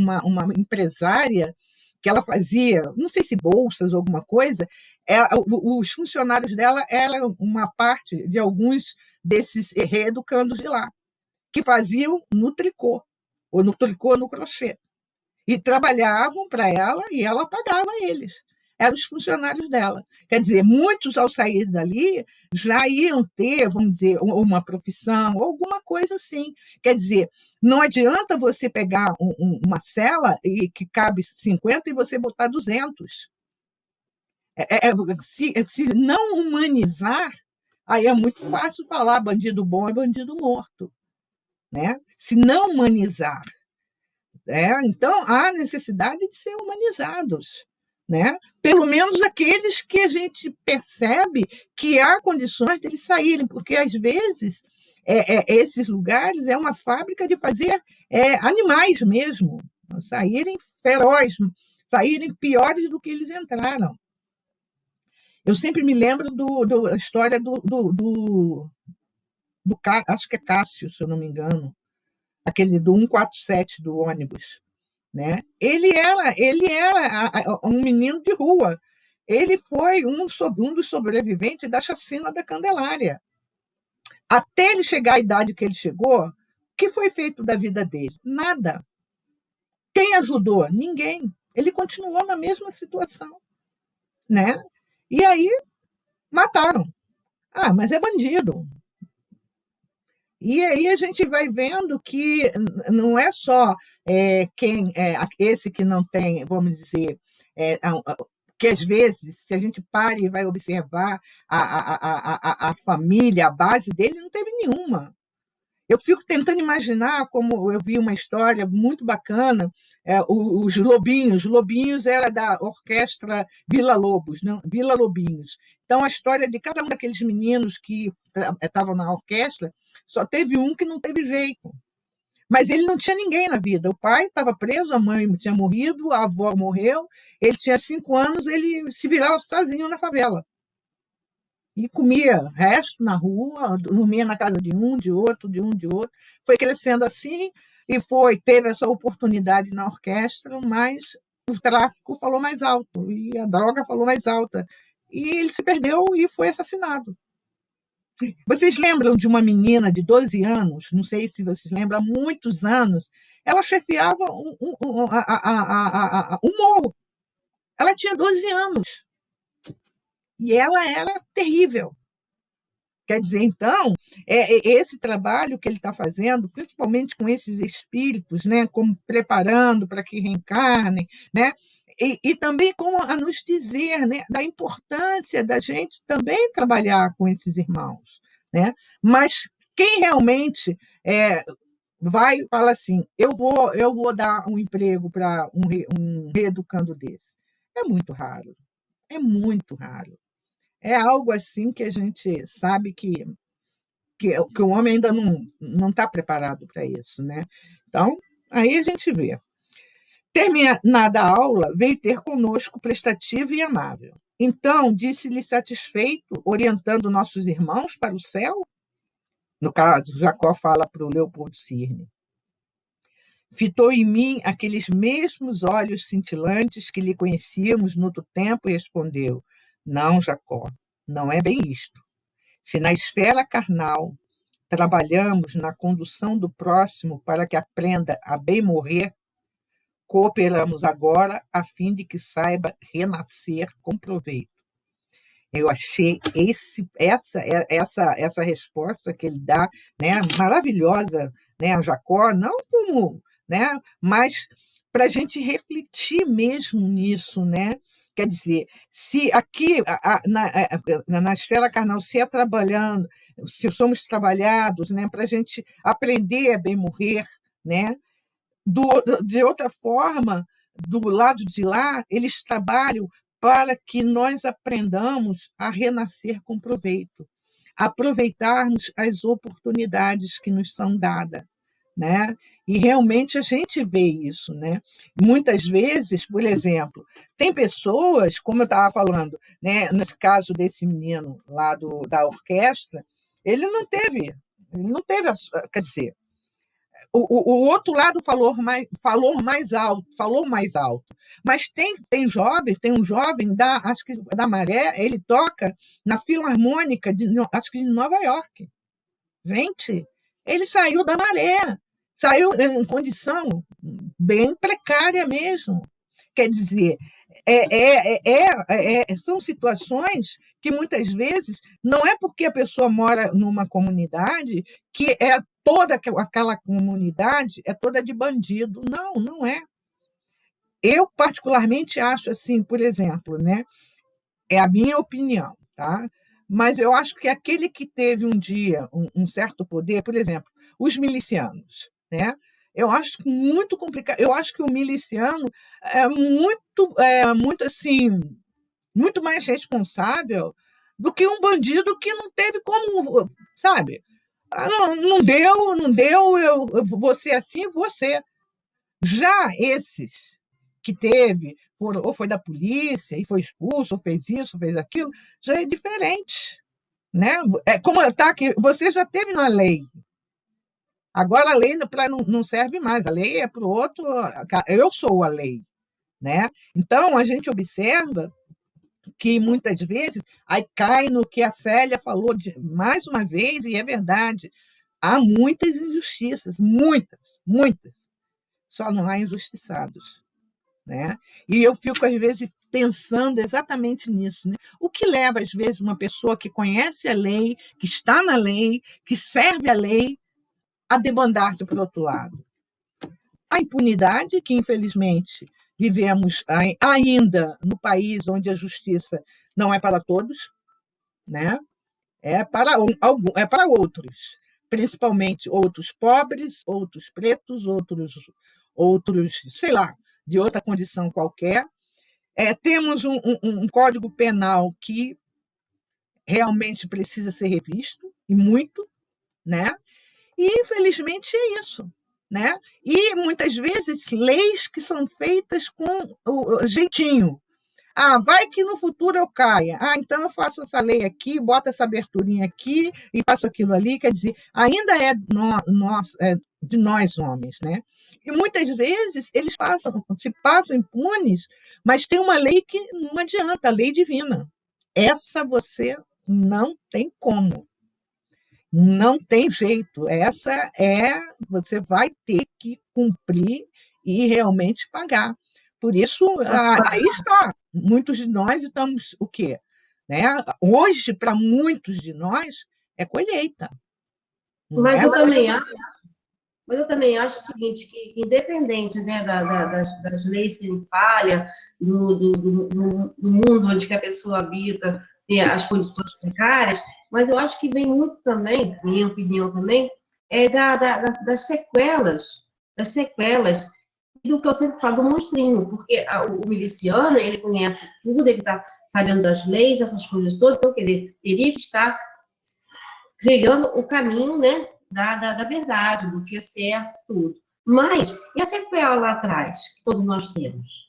empresária que ela fazia, não sei se bolsas ou alguma coisa, os funcionários dela eram uma parte de alguns desses reeducandos de lá, que faziam no tricô, ou no tricô ou no crochê. E trabalhavam para ela e ela pagava eles. Eram os funcionários dela. Quer dizer, muitos, ao sair dali, já iam ter, vamos dizer, uma profissão, ou alguma coisa assim. Quer dizer, não adianta você pegar uma cela que cabe 50 e você botar 200. Se não humanizar, aí é muito fácil falar bandido bom é bandido morto. Né? Se não humanizar, então, há necessidade de ser humanizados, né? Pelo menos aqueles que a gente percebe que há condições de eles saírem, porque, às vezes, esses lugares é uma fábrica de fazer animais mesmo, saírem ferozes, saírem piores do que eles entraram. Eu sempre me lembro da história do acho que é Cássio, se eu não me engano, aquele do 147 do ônibus, né? Ele era um menino de rua. Ele foi um dos sobreviventes da chacina da Candelária. Até ele chegar à idade que ele chegou, o que foi feito da vida dele? Nada. Quem ajudou? Ninguém. Ele continuou na mesma situação, né? E aí mataram. Ah, mas é bandido. E aí a gente vai vendo que não é só esse que não tem, vamos dizer, que às vezes, se a gente para e vai observar a família, a base dele, não teve nenhuma. Eu fico tentando imaginar, como eu vi uma história muito bacana, os Lobinhos. Lobinhos era da orquestra Vila Lobos, não? Vila Lobinhos. Então, a história de cada um daqueles meninos que estavam na orquestra, só teve um que não teve jeito. Mas ele não tinha ninguém na vida. O pai estava preso, a mãe tinha morrido, a avó morreu, ele tinha 5 anos, ele se virava sozinho na favela. E comia resto na rua, dormia na casa de um, de outro, de um, de outro. Foi crescendo assim e teve essa oportunidade na orquestra, mas o tráfico falou mais alto e a droga falou mais alta. E ele se perdeu e foi assassinado. Vocês lembram de uma menina de 12 anos? Não sei se vocês lembram, há muitos anos, ela chefiava um morro. Ela tinha 12 anos. E ela era terrível. Quer dizer, então, esse trabalho que ele está fazendo, principalmente com esses espíritos, né, como preparando para que reencarnem, né, e também como a nos dizer, né, da importância da gente também trabalhar com esses irmãos. Né? Mas quem realmente vai e fala assim, eu vou dar um emprego para um reeducando desse? É muito raro. É muito raro. É algo assim que a gente sabe que o homem ainda não está preparado para isso. Né? Então, aí a gente vê. Terminada a aula, veio ter conosco prestativo e amável. Então, disse-lhe satisfeito, orientando nossos irmãos para o céu. No caso, Jacó fala para o Leopoldo Cirne. Fitou em mim aqueles mesmos olhos cintilantes que lhe conhecíamos no outro tempo e respondeu, não, Jacó, não é bem isto. Se na esfera carnal trabalhamos na condução do próximo para que aprenda a bem morrer, cooperamos agora a fim de que saiba renascer com proveito. Eu achei essa resposta que ele dá, né, maravilhosa, né, a Jacó, não como, né, mas para a gente refletir mesmo nisso, né? Quer dizer, se aqui na esfera carnal se é trabalhando, se somos trabalhados, né, para a gente aprender a bem morrer, né? De outra forma, do lado de lá, eles trabalham para que nós aprendamos a renascer com proveito, aproveitarmos as oportunidades que nos são dadas. Né? E realmente a gente vê isso. Né? Muitas vezes, por exemplo, tem pessoas, como eu estava falando, né, nesse caso desse menino lá da orquestra, ele não teve, quer dizer, o outro lado falou mais alto. Mas tem um jovem acho que da Maré, ele toca na Filarmônica acho que de Nova York. Gente, ele saiu da Maré, saiu em condição bem precária mesmo. Quer dizer, são situações que muitas vezes não é porque a pessoa mora numa comunidade que toda aquela comunidade é toda de bandido. Não, não é. Eu, particularmente, acho assim, por exemplo, né? É a minha opinião, tá? Mas eu acho que aquele que teve um dia um certo poder, por exemplo, os milicianos, né? Eu acho muito complicado. Eu acho que o miliciano é muito assim, muito mais responsável do que um bandido que não teve como, sabe? Não deu, eu vou ser assim, você. Já esses que teve, ou foi da polícia e foi expulso, ou fez isso, ou fez aquilo, já é diferente. Né? É como tá aqui, você já teve na lei. Agora a lei não serve mais, a lei é para o outro, eu sou a lei, né? Então, a gente observa que muitas vezes aí cai no que a Célia falou mais uma vez, e é verdade, há muitas injustiças, muitas, muitas, só não há injustiçados, né? E eu fico, às vezes, pensando exatamente nisso, né? O que leva, às vezes, uma pessoa que conhece a lei, que está na lei, que serve a lei, a debandar-se para o outro lado? A impunidade, que, infelizmente, vivemos ainda no país onde a justiça não é para todos, né? É para outros, principalmente outros pobres, outros pretos, outros, sei lá, de outra condição qualquer. Temos um Código Penal que realmente precisa ser revisto, e muito, né? E, infelizmente, é isso. Né? E, muitas vezes, leis que são feitas com o jeitinho. Vai que no futuro eu caia. Então eu faço essa lei aqui, boto essa aberturinha aqui e faço aquilo ali. Quer dizer, ainda é de nós homens, né? E muitas vezes eles se passam impunes, mas tem uma lei que não adianta, a lei divina. Essa você não tem como. Não tem jeito. Você vai ter que cumprir e realmente pagar. Por isso, aí está. Muitos de nós estamos o quê? Né? Hoje, para muitos de nós, é colheita. Mas eu também acho o seguinte, que independente, né, das leis serem falhas, do mundo onde que a pessoa habita, ter as condições precárias, mas eu acho que vem muito também, minha opinião também, das sequelas, do que eu sempre falo do monstrinho, porque o miliciano, ele conhece tudo, ele está sabendo das leis, essas coisas todas, então, quer dizer, teria que estar trilhando o caminho, né, da verdade, do que é certo, tudo. Mas, e a sequela lá atrás, que todos nós temos?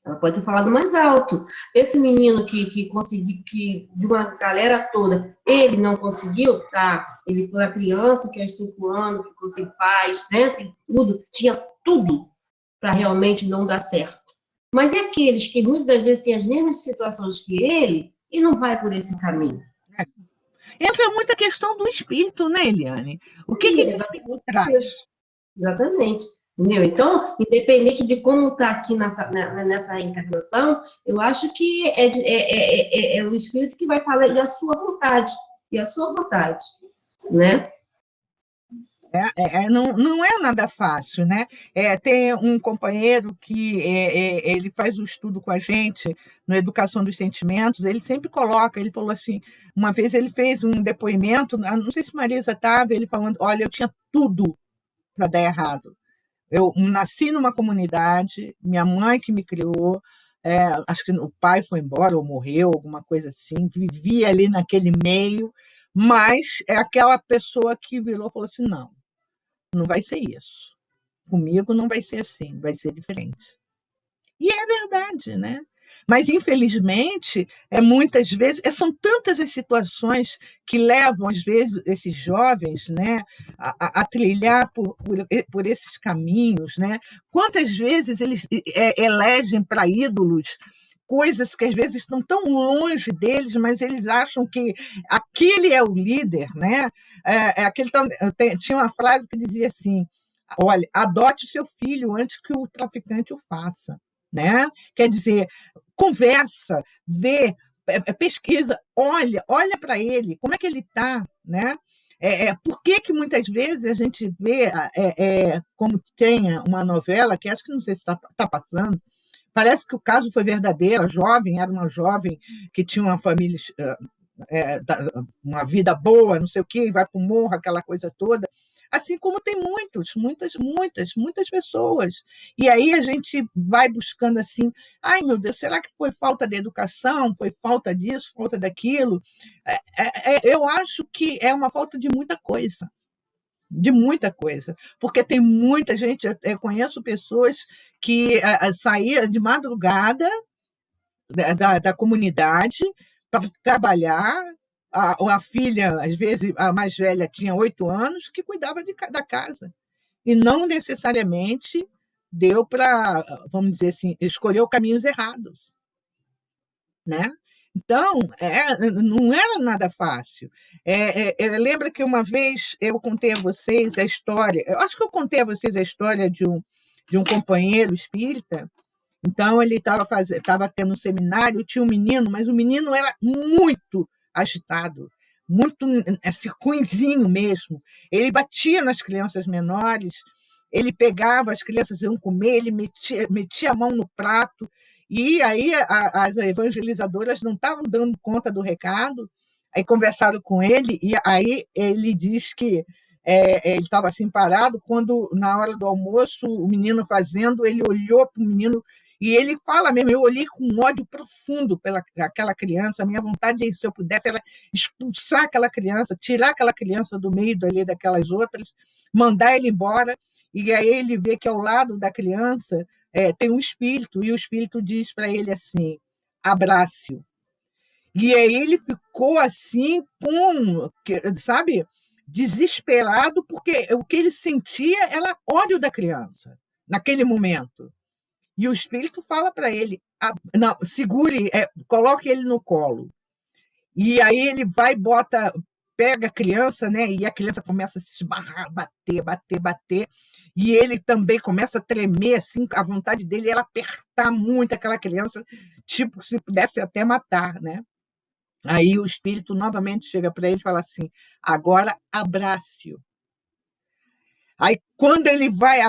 Ela pode ter falado mais alto. Esse menino que conseguiu, que de uma galera toda, ele não conseguiu, tá? Ele foi a criança que aos 5 anos ficou sem paz, né? Sem tudo, tinha tudo para realmente não dar certo. Mas é aqueles que muitas vezes têm as mesmas situações que ele e não vai por esse caminho. Entra muita questão do espírito, né, Eliane? O que esse espírito traz? Exatamente. Entendeu? Então, independente de como está aqui nessa encarnação, eu acho que é o espírito que vai falar, e a sua vontade, né? Não é nada fácil, né? Tem um companheiro que ele faz o estudo com a gente no Educação dos Sentimentos, ele sempre coloca, ele falou assim, uma vez ele fez um depoimento, não sei se Marisa estava, ele falando, olha, eu tinha tudo para dar errado. Eu nasci numa comunidade, minha mãe que me criou, acho que o pai foi embora ou morreu, alguma coisa assim, vivi ali naquele meio, mas é aquela pessoa que virou e falou assim, não vai ser isso. Comigo não vai ser assim, vai ser diferente. E é verdade, né? Mas, infelizmente, muitas vezes, são tantas as situações que levam, às vezes, esses jovens, né, a trilhar por esses caminhos. Né? Quantas vezes eles elegem para ídolos coisas que, às vezes, estão tão longe deles, mas eles acham que aquele é o líder. Né? Tinha uma frase que dizia assim, olha, adote seu filho antes que o traficante o faça. Né? Quer dizer, conversa, vê, pesquisa, olha para ele, como é que ele está, né? Por que muitas vezes a gente vê, como tem uma novela, que acho que não sei se está passando, parece que o caso foi verdadeiro, era uma jovem que tinha uma família, uma vida boa, não sei o quê, vai para o morro, aquela coisa toda, assim como tem muitas pessoas. E aí a gente vai buscando assim, ai meu Deus, será que foi falta de educação? Foi falta disso, falta daquilo? Eu acho que é uma falta de muita coisa. Porque tem muita gente, eu conheço pessoas que saíam de madrugada da comunidade para trabalhar, a filha, às vezes, a mais velha tinha 8 anos, que cuidava da casa. E não necessariamente deu para, vamos dizer assim, escolher caminhos errados, né? Então, não era nada fácil. Lembra que uma vez eu contei a vocês a história, eu acho que eu contei a vocês a história de um companheiro espírita. Então, ele estava tendo um seminário, tinha um menino, mas o menino era muito agitado, muito assim, ruinzinho mesmo. Ele batia nas crianças menores, ele pegava, as crianças iam comer, ele metia a mão no prato, e aí as evangelizadoras não estavam dando conta do recado, aí conversaram com ele, e aí ele diz que ele estava assim parado, quando na hora do almoço, o menino fazendo, ele olhou para o menino, e ele fala mesmo, eu olhei com um ódio profundo aquela criança, a minha vontade, se eu pudesse, era expulsar aquela criança, tirar aquela criança do meio ali daquelas outras, mandar ele embora, e aí ele vê que ao lado da criança tem um espírito, e o espírito diz para ele assim, abrace-o. E aí ele ficou assim, sabe, desesperado, porque o que ele sentia era ódio da criança, naquele momento. E o espírito fala para ele, não, segure, coloque ele no colo. E aí ele vai, pega a criança, né? E a criança começa a se esbarrar, bater. E ele também começa a tremer, assim, a vontade dele era apertar muito aquela criança, tipo, se pudesse até matar, né? Aí o espírito novamente chega para ele e fala assim, agora abrace-o. Aí, quando ele vai,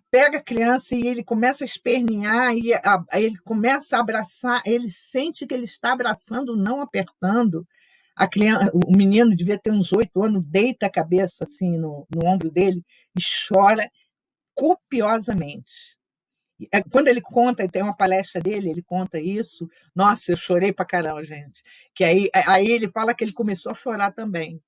pega a criança e ele começa a espernear, e ele começa a abraçar, ele sente que ele está abraçando, não apertando. A criança, o menino devia ter uns 8 anos, deita a cabeça assim no ombro dele e chora copiosamente. Quando ele conta, tem uma palestra dele, ele conta isso. Nossa, eu chorei pra caramba, gente. Que aí ele fala que ele começou a chorar também.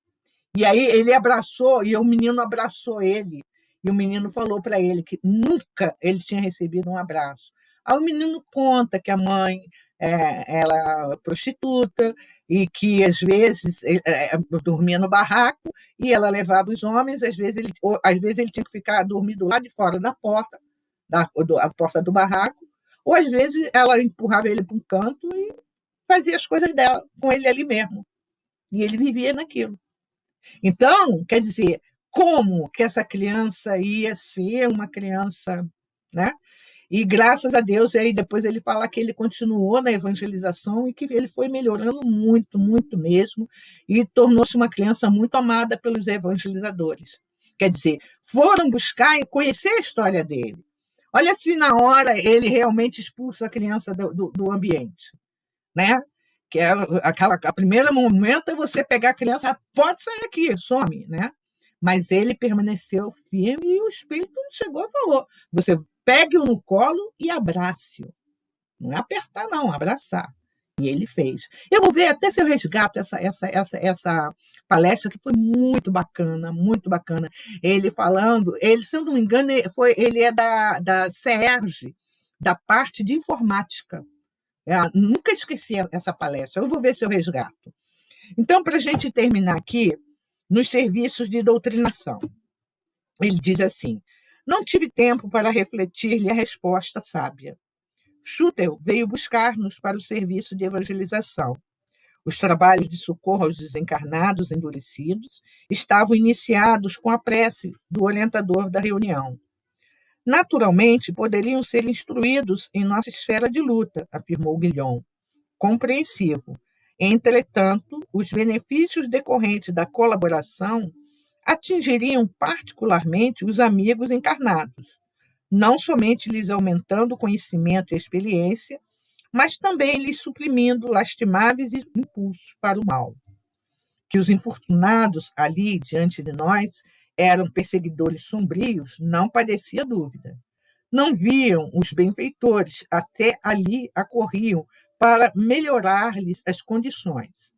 E aí ele abraçou, e o menino abraçou ele. E o menino falou para ele que nunca ele tinha recebido um abraço. Aí o menino conta que a mãe ela é prostituta e que às vezes dormia no barraco e ela levava os homens, às vezes ele tinha que ficar dormindo lá de fora da porta, a porta do barraco, ou às vezes ela empurrava ele para um canto e fazia as coisas dela com ele ali mesmo. E ele vivia naquilo. Então, quer dizer, como que essa criança ia ser uma criança, né? E graças a Deus, e aí depois ele fala que ele continuou na evangelização e que ele foi melhorando muito, muito mesmo, e tornou-se uma criança muito amada pelos evangelizadores. Quer dizer, foram buscar e conhecer a história dele. Olha se na hora ele realmente expulsa a criança do ambiente, né? Que é a primeiro momento é você pegar a criança, pode sair aqui, some, né? Mas ele permaneceu firme e o espírito chegou e falou, você pegue-o no colo e abrace-o. Não é apertar, não, abraçar. E ele fez. Eu vou ver até se eu resgato essa palestra, que foi muito bacana, muito bacana. Ele falando, se eu não me engano, ele é da CERJ, da parte de informática. Nunca esqueci essa palestra, eu vou ver se eu resgato. Então, para a gente terminar aqui, nos serviços de doutrinação, ele diz assim, não tive tempo para refletir-lhe a resposta sábia. Schutel veio buscar-nos para o serviço de evangelização. Os trabalhos de socorro aos desencarnados endurecidos estavam iniciados com a prece do orientador da reunião. Naturalmente, poderiam ser instruídos em nossa esfera de luta, afirmou Guilhom, compreensivo. Entretanto, os benefícios decorrentes da colaboração atingiriam particularmente os amigos encarnados, não somente lhes aumentando o conhecimento e a experiência, mas também lhes suprimindo lastimáveis impulsos para o mal. Que os infortunados ali diante de nós eram perseguidores sombrios, não parecia dúvida. Não viam os benfeitores, até ali acorriam para melhorar-lhes as condições.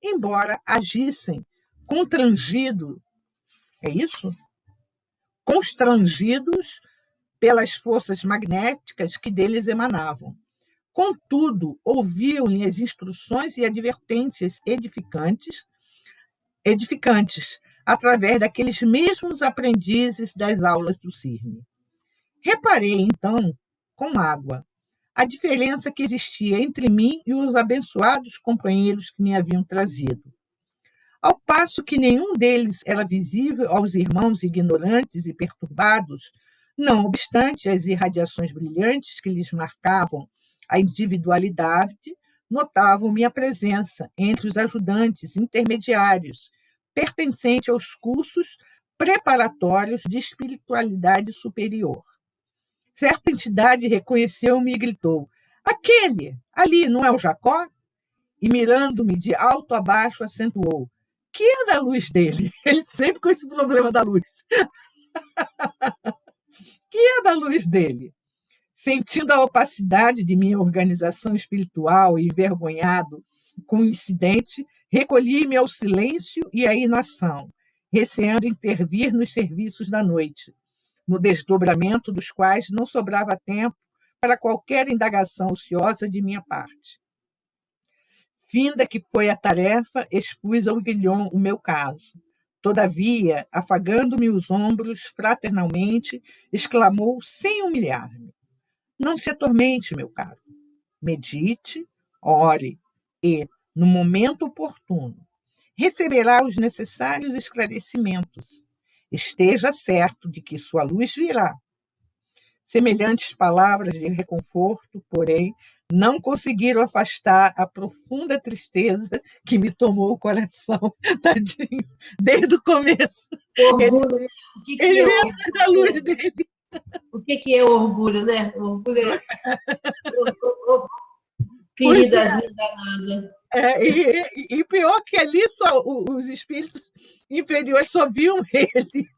Embora agissem constrangidos pelas forças magnéticas que deles emanavam. Contudo, ouviam-lhe as instruções e advertências edificantes edificantes, através daqueles mesmos aprendizes das aulas do Cirne. Reparei, então, com água, a diferença que existia entre mim e os abençoados companheiros que me haviam trazido. Ao passo que nenhum deles era visível aos irmãos ignorantes e perturbados, não obstante as irradiações brilhantes que lhes marcavam a individualidade, notavam minha presença entre os ajudantes intermediários, pertencente aos cursos preparatórios de espiritualidade superior. Certa entidade reconheceu-me e gritou: aquele ali não é o Jacó? E, mirando-me de alto a baixo, acentuou: que é da luz dele? Ele sempre com esse problema da luz. Que é da luz dele? Sentindo a opacidade de minha organização espiritual e envergonhado com o incidente, recolhi-me ao silêncio e à inação, receando intervir nos serviços da noite, no desdobramento dos quais não sobrava tempo para qualquer indagação ociosa de minha parte. Finda que foi a tarefa, expus ao Guilhom o meu caso. Todavia, afagando-me os ombros fraternalmente, exclamou sem humilhar-me: não se atormente, meu caro. Medite, ore e, no momento oportuno, receberá os necessários esclarecimentos. Esteja certo de que sua luz virá. Semelhantes palavras de reconforto, porém, não conseguiram afastar a profunda tristeza que me tomou o coração, tadinho, desde o começo. Orgulho. Ele veio atrás da luz dele. O que é orgulho, né? Orgulho é feridazinha danada. E pior que ali só os espíritos inferiores só viam ele,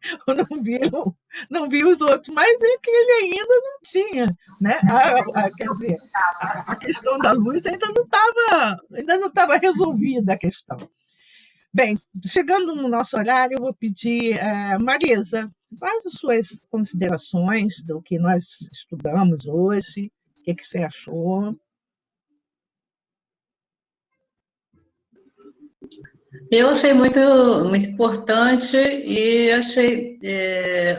não viam os outros, mas é que ele ainda não tinha, né? Quer dizer, a questão da luz ainda não estava resolvida a questão. Bem, chegando no nosso horário, eu vou pedir, Marisa, faz as suas considerações do que nós estudamos hoje, o que você achou? Eu achei muito, muito importante e achei,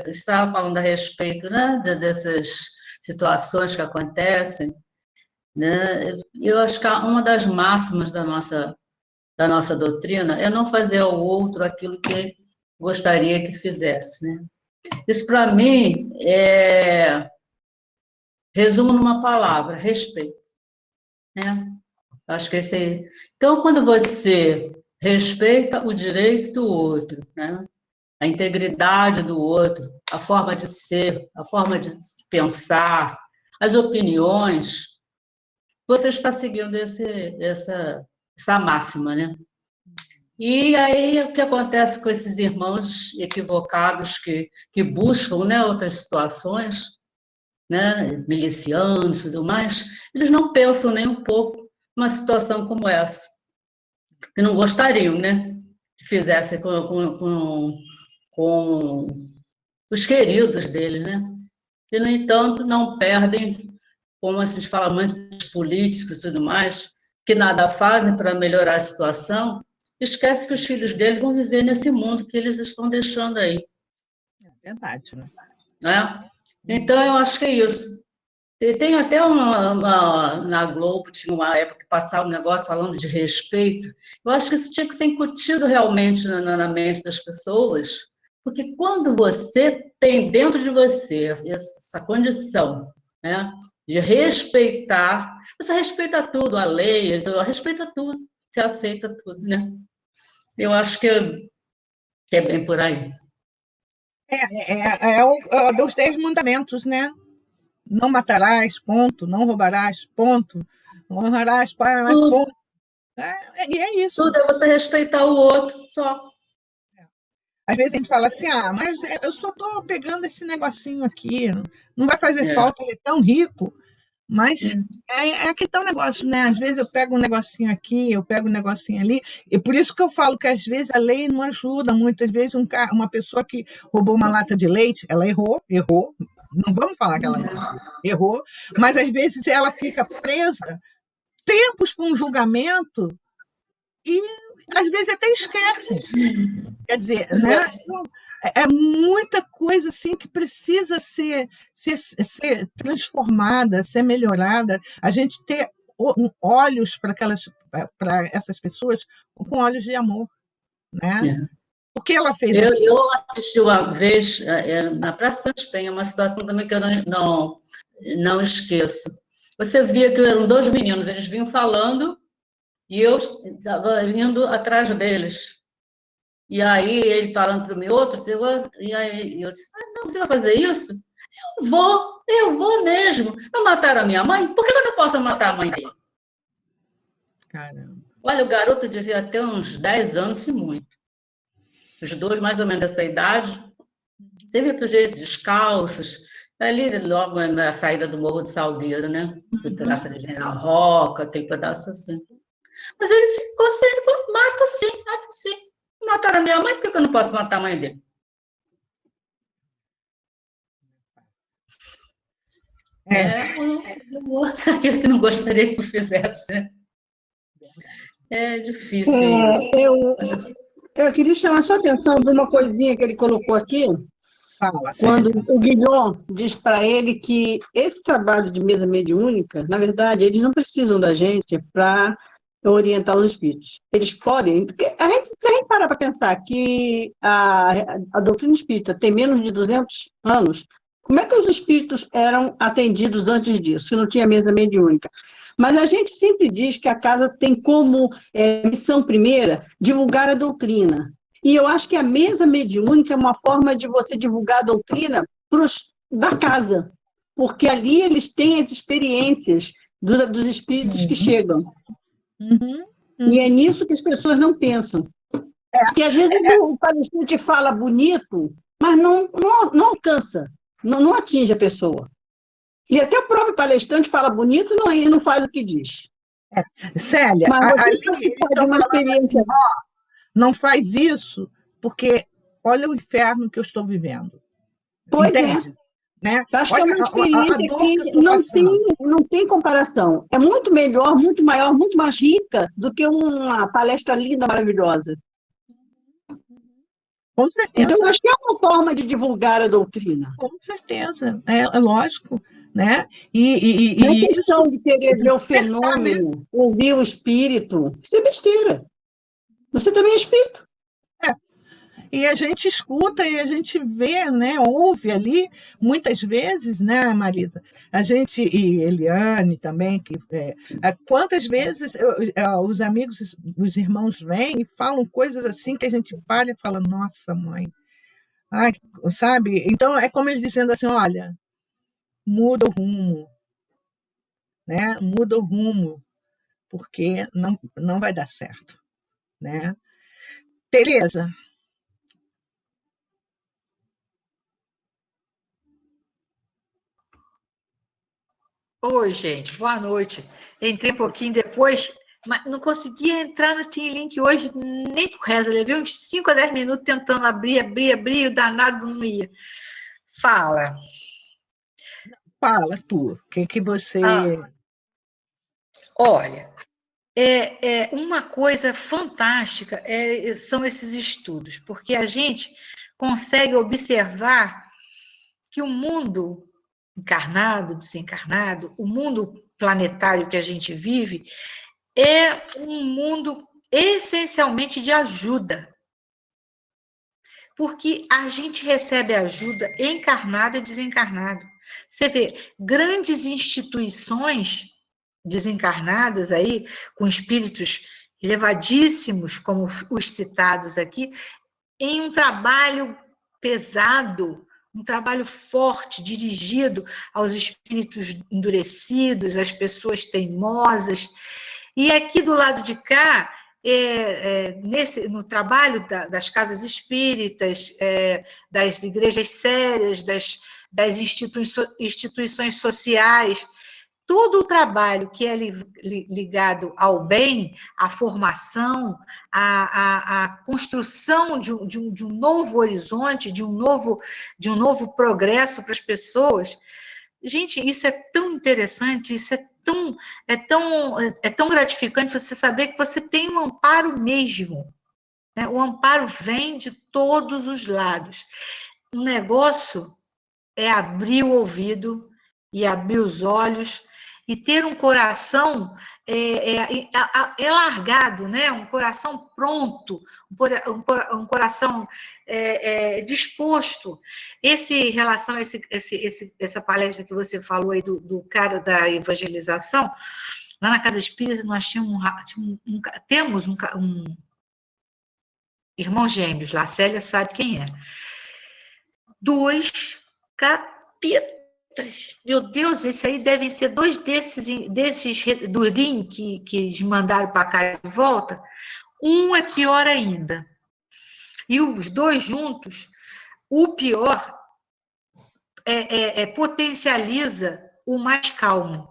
estava falando a respeito, né, dessas situações que acontecem, né, eu acho que uma das máximas da nossa doutrina é não fazer ao outro aquilo que gostaria que fizesse, né. Isso, para mim, resumo numa palavra: respeito, né. Acho que esse. Então, quando você respeita o direito do outro, né? A integridade do outro, a forma de ser, a forma de pensar, as opiniões, você está seguindo essa máxima, né? E aí, o que acontece com esses irmãos equivocados que buscam, né, outras situações, né, milicianos e tudo mais, eles não pensam nem um pouco numa situação como essa, que não gostariam, né, que fizessem com os queridos dele, né? E, no entanto, não perdem, como a gente fala muito dos políticos e tudo mais, que nada fazem para melhorar a situação, esquece que os filhos dele vão viver nesse mundo que eles estão deixando aí. É verdade, né? Então, eu acho que é isso. E tem até na Globo, tinha uma época que passava um negócio falando de respeito. Eu acho que isso tinha que ser incutido realmente na mente das pessoas, porque quando você tem dentro de você essa condição, né, de respeitar, você respeita tudo, a lei, então, respeita tudo, você aceita tudo, né? Eu acho que é bem por aí. É dos 10 mandamentos, né? Não matarás, ponto. Não roubarás, ponto. Não honrarás pai, mas ponto. E é isso. Tudo é você respeitar o outro, só. Às vezes a gente fala assim, mas eu só estou pegando esse negocinho aqui, não vai fazer falta, ele é tão rico, mas é que tá um negócio, né? Às vezes eu pego um negocinho aqui, eu pego um negocinho ali, e por isso que eu falo que às vezes a lei não ajuda, muitas vezes uma pessoa que roubou uma lata de leite, ela errou, não vamos falar que ela errou, mas às vezes ela fica presa tempos para um julgamento às vezes até esquecem. Quer dizer, né? É muita coisa assim que precisa ser transformada, ser melhorada. A gente ter olhos para essas pessoas com olhos de amor, né? O que ela fez aqui? Eu assisti uma vez na Praça Santos Penha, uma situação também que eu não esqueço. Você via que eram dois meninos, eles vinham falando e eu estava indo atrás deles. E aí ele falando para mim, outro, e aí eu disse, não, você vai fazer isso? Eu vou mesmo. Não mataram a minha mãe? Por que eu não posso matar a mãe dele? Caramba. Olha, o garoto devia ter uns 10 anos, se muito. Os dois, mais ou menos dessa idade. Você vê para jeito descalços, ali logo na saída do Morro de Salgueiro, né? Aquele pedaço ali na Roca, aquele pedaço assim. Mas ele se conserva, mato sim. Mataram a minha mãe, por que eu não posso matar a mãe dele? Aquilo que não gostaria que eu fizesse. É difícil isso. Eu queria chamar sua atenção de uma coisinha que ele colocou aqui, quando o Guilhom diz para ele que esse trabalho de mesa mediúnica, na verdade, eles não precisam da gente para orientar os espíritos. Eles podem, porque se a gente parar para pensar que a doutrina espírita tem menos de 200 anos, como é que os espíritos eram atendidos antes disso, se não tinha mesa mediúnica? Mas a gente sempre diz que a casa tem como missão primeira divulgar a doutrina. E eu acho que a mesa mediúnica é uma forma de você divulgar a doutrina da casa, porque ali eles têm as experiências dos espíritos que chegam. E é nisso que as pessoas não pensam. Porque às vezes o palestrante fala bonito, mas não alcança, não atinge a pessoa. E até o próprio palestrante fala bonito e não faz o que diz. Célia, mas você ali participar de uma experiência... assim, não faz isso, porque olha o inferno que eu estou vivendo. Pois entende? Né? Acho Olha que é uma experiência que não tem comparação. É muito melhor, muito maior, muito mais rica do que uma palestra linda, maravilhosa. Com certeza. Então, acho que é uma forma de divulgar a doutrina. Com certeza, é lógico. Né? Não é questão de querer ver o fenômeno, ouvir o espírito. Isso é besteira. Você também é espírito. E a gente escuta e a gente vê, né, ouve ali, muitas vezes, né, Marisa? A gente, e Eliane também, quantas vezes os amigos, os irmãos vêm e falam coisas assim que a gente para e fala, nossa, mãe, ai, sabe? Então, é como eles dizendo assim, olha, muda o rumo, né? Muda o rumo, porque não vai dar certo, né? Tereza. Oi, gente, boa noite. Entrei um pouquinho depois, mas não conseguia entrar no Team Link hoje nem por reza. Levei uns 5 a 10 minutos tentando abrir, e o danado não ia. Fala. Fala, tu. O que você... Olha, uma coisa fantástica são esses estudos, porque a gente consegue observar que o mundo encarnado, desencarnado, o mundo planetário que a gente vive é um mundo essencialmente de ajuda. Porque a gente recebe ajuda encarnado e desencarnado. Você vê, grandes instituições desencarnadas aí, com espíritos elevadíssimos, como os citados aqui, em um trabalho pesado, um trabalho forte, dirigido aos espíritos endurecidos, às pessoas teimosas. E aqui do lado de cá, no trabalho das casas espíritas, das igrejas sérias, das instituições sociais, todo o trabalho que é ligado ao bem, à formação, à construção de um novo horizonte, de um novo progresso para as pessoas. Gente, isso é tão interessante, isso é tão gratificante você saber que você tem um amparo mesmo, né? O amparo vem de todos os lados. O negócio é abrir o ouvido e abrir os olhos e ter um coração largado, né? Um coração pronto, um coração disposto. Essa palestra que você falou aí do cara da evangelização, lá na Casa Espírita nós temos um irmão gêmeos, lá a Célia sabe quem é. 2 capetas. Meu Deus, esse aí devem ser 2 desses durinhos que eles mandaram para cá de volta. Um é pior ainda. E os 2 juntos, o pior potencializa o mais calmo.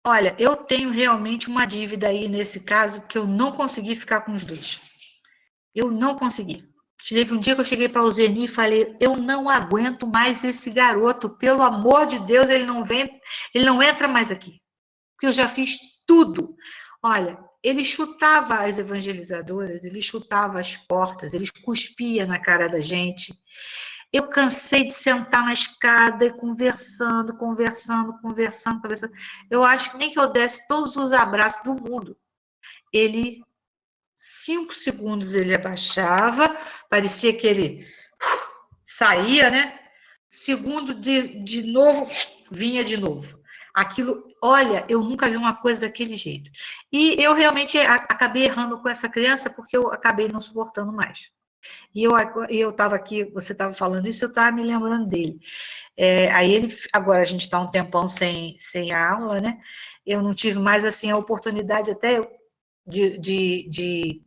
Olha, eu tenho realmente uma dívida aí nesse caso, porque eu não consegui ficar com os 2. Eu não consegui. Teve um dia que eu cheguei para o Zeni e falei, eu não aguento mais esse garoto, pelo amor de Deus, ele não entra mais aqui, porque eu já fiz tudo. Olha, ele chutava as evangelizadoras, ele chutava as portas, ele cuspia na cara da gente. Eu cansei de sentar na escada e conversando. Eu acho que nem que eu desse todos os abraços do mundo. 5 segundos ele abaixava, parecia que ele saía, né? Segundo de novo, vinha de novo. Aquilo, olha, eu nunca vi uma coisa daquele jeito. E eu realmente acabei errando com essa criança porque eu acabei não suportando mais. E eu estava aqui, você estava falando isso, eu estava me lembrando dele. Aí agora a gente está um tempão sem a aula, né? Eu não tive mais assim a oportunidade até de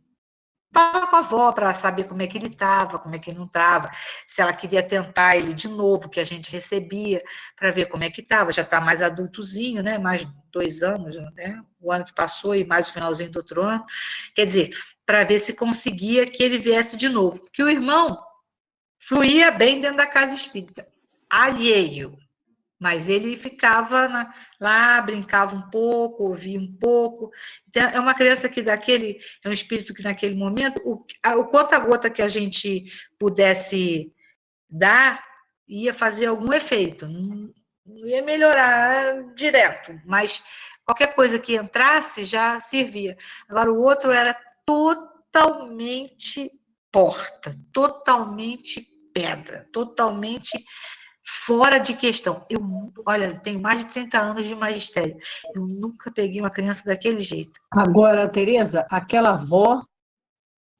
falar com a avó para saber como é que ele estava, como é que ele não estava, se ela queria tentar ele de novo, que a gente recebia, para ver como é que estava. Já está mais adultozinho, né? Mais 2 anos, né? O ano que passou e mais o finalzinho do outro ano. Quer dizer, para ver se conseguia que ele viesse de novo. Porque o irmão fluía bem dentro da casa espírita, alheio. Mas ele ficava lá, brincava um pouco, ouvia um pouco. Então, é uma criança que é um espírito que naquele momento, o conta-gota que a gente pudesse dar, ia fazer algum efeito. Não ia melhorar direto, mas qualquer coisa que entrasse já servia. Agora, o outro era totalmente porta, totalmente pedra, totalmente fora de questão. Olha, tenho mais de 30 anos de magistério. Eu nunca peguei uma criança daquele jeito. Agora, Tereza, aquela avó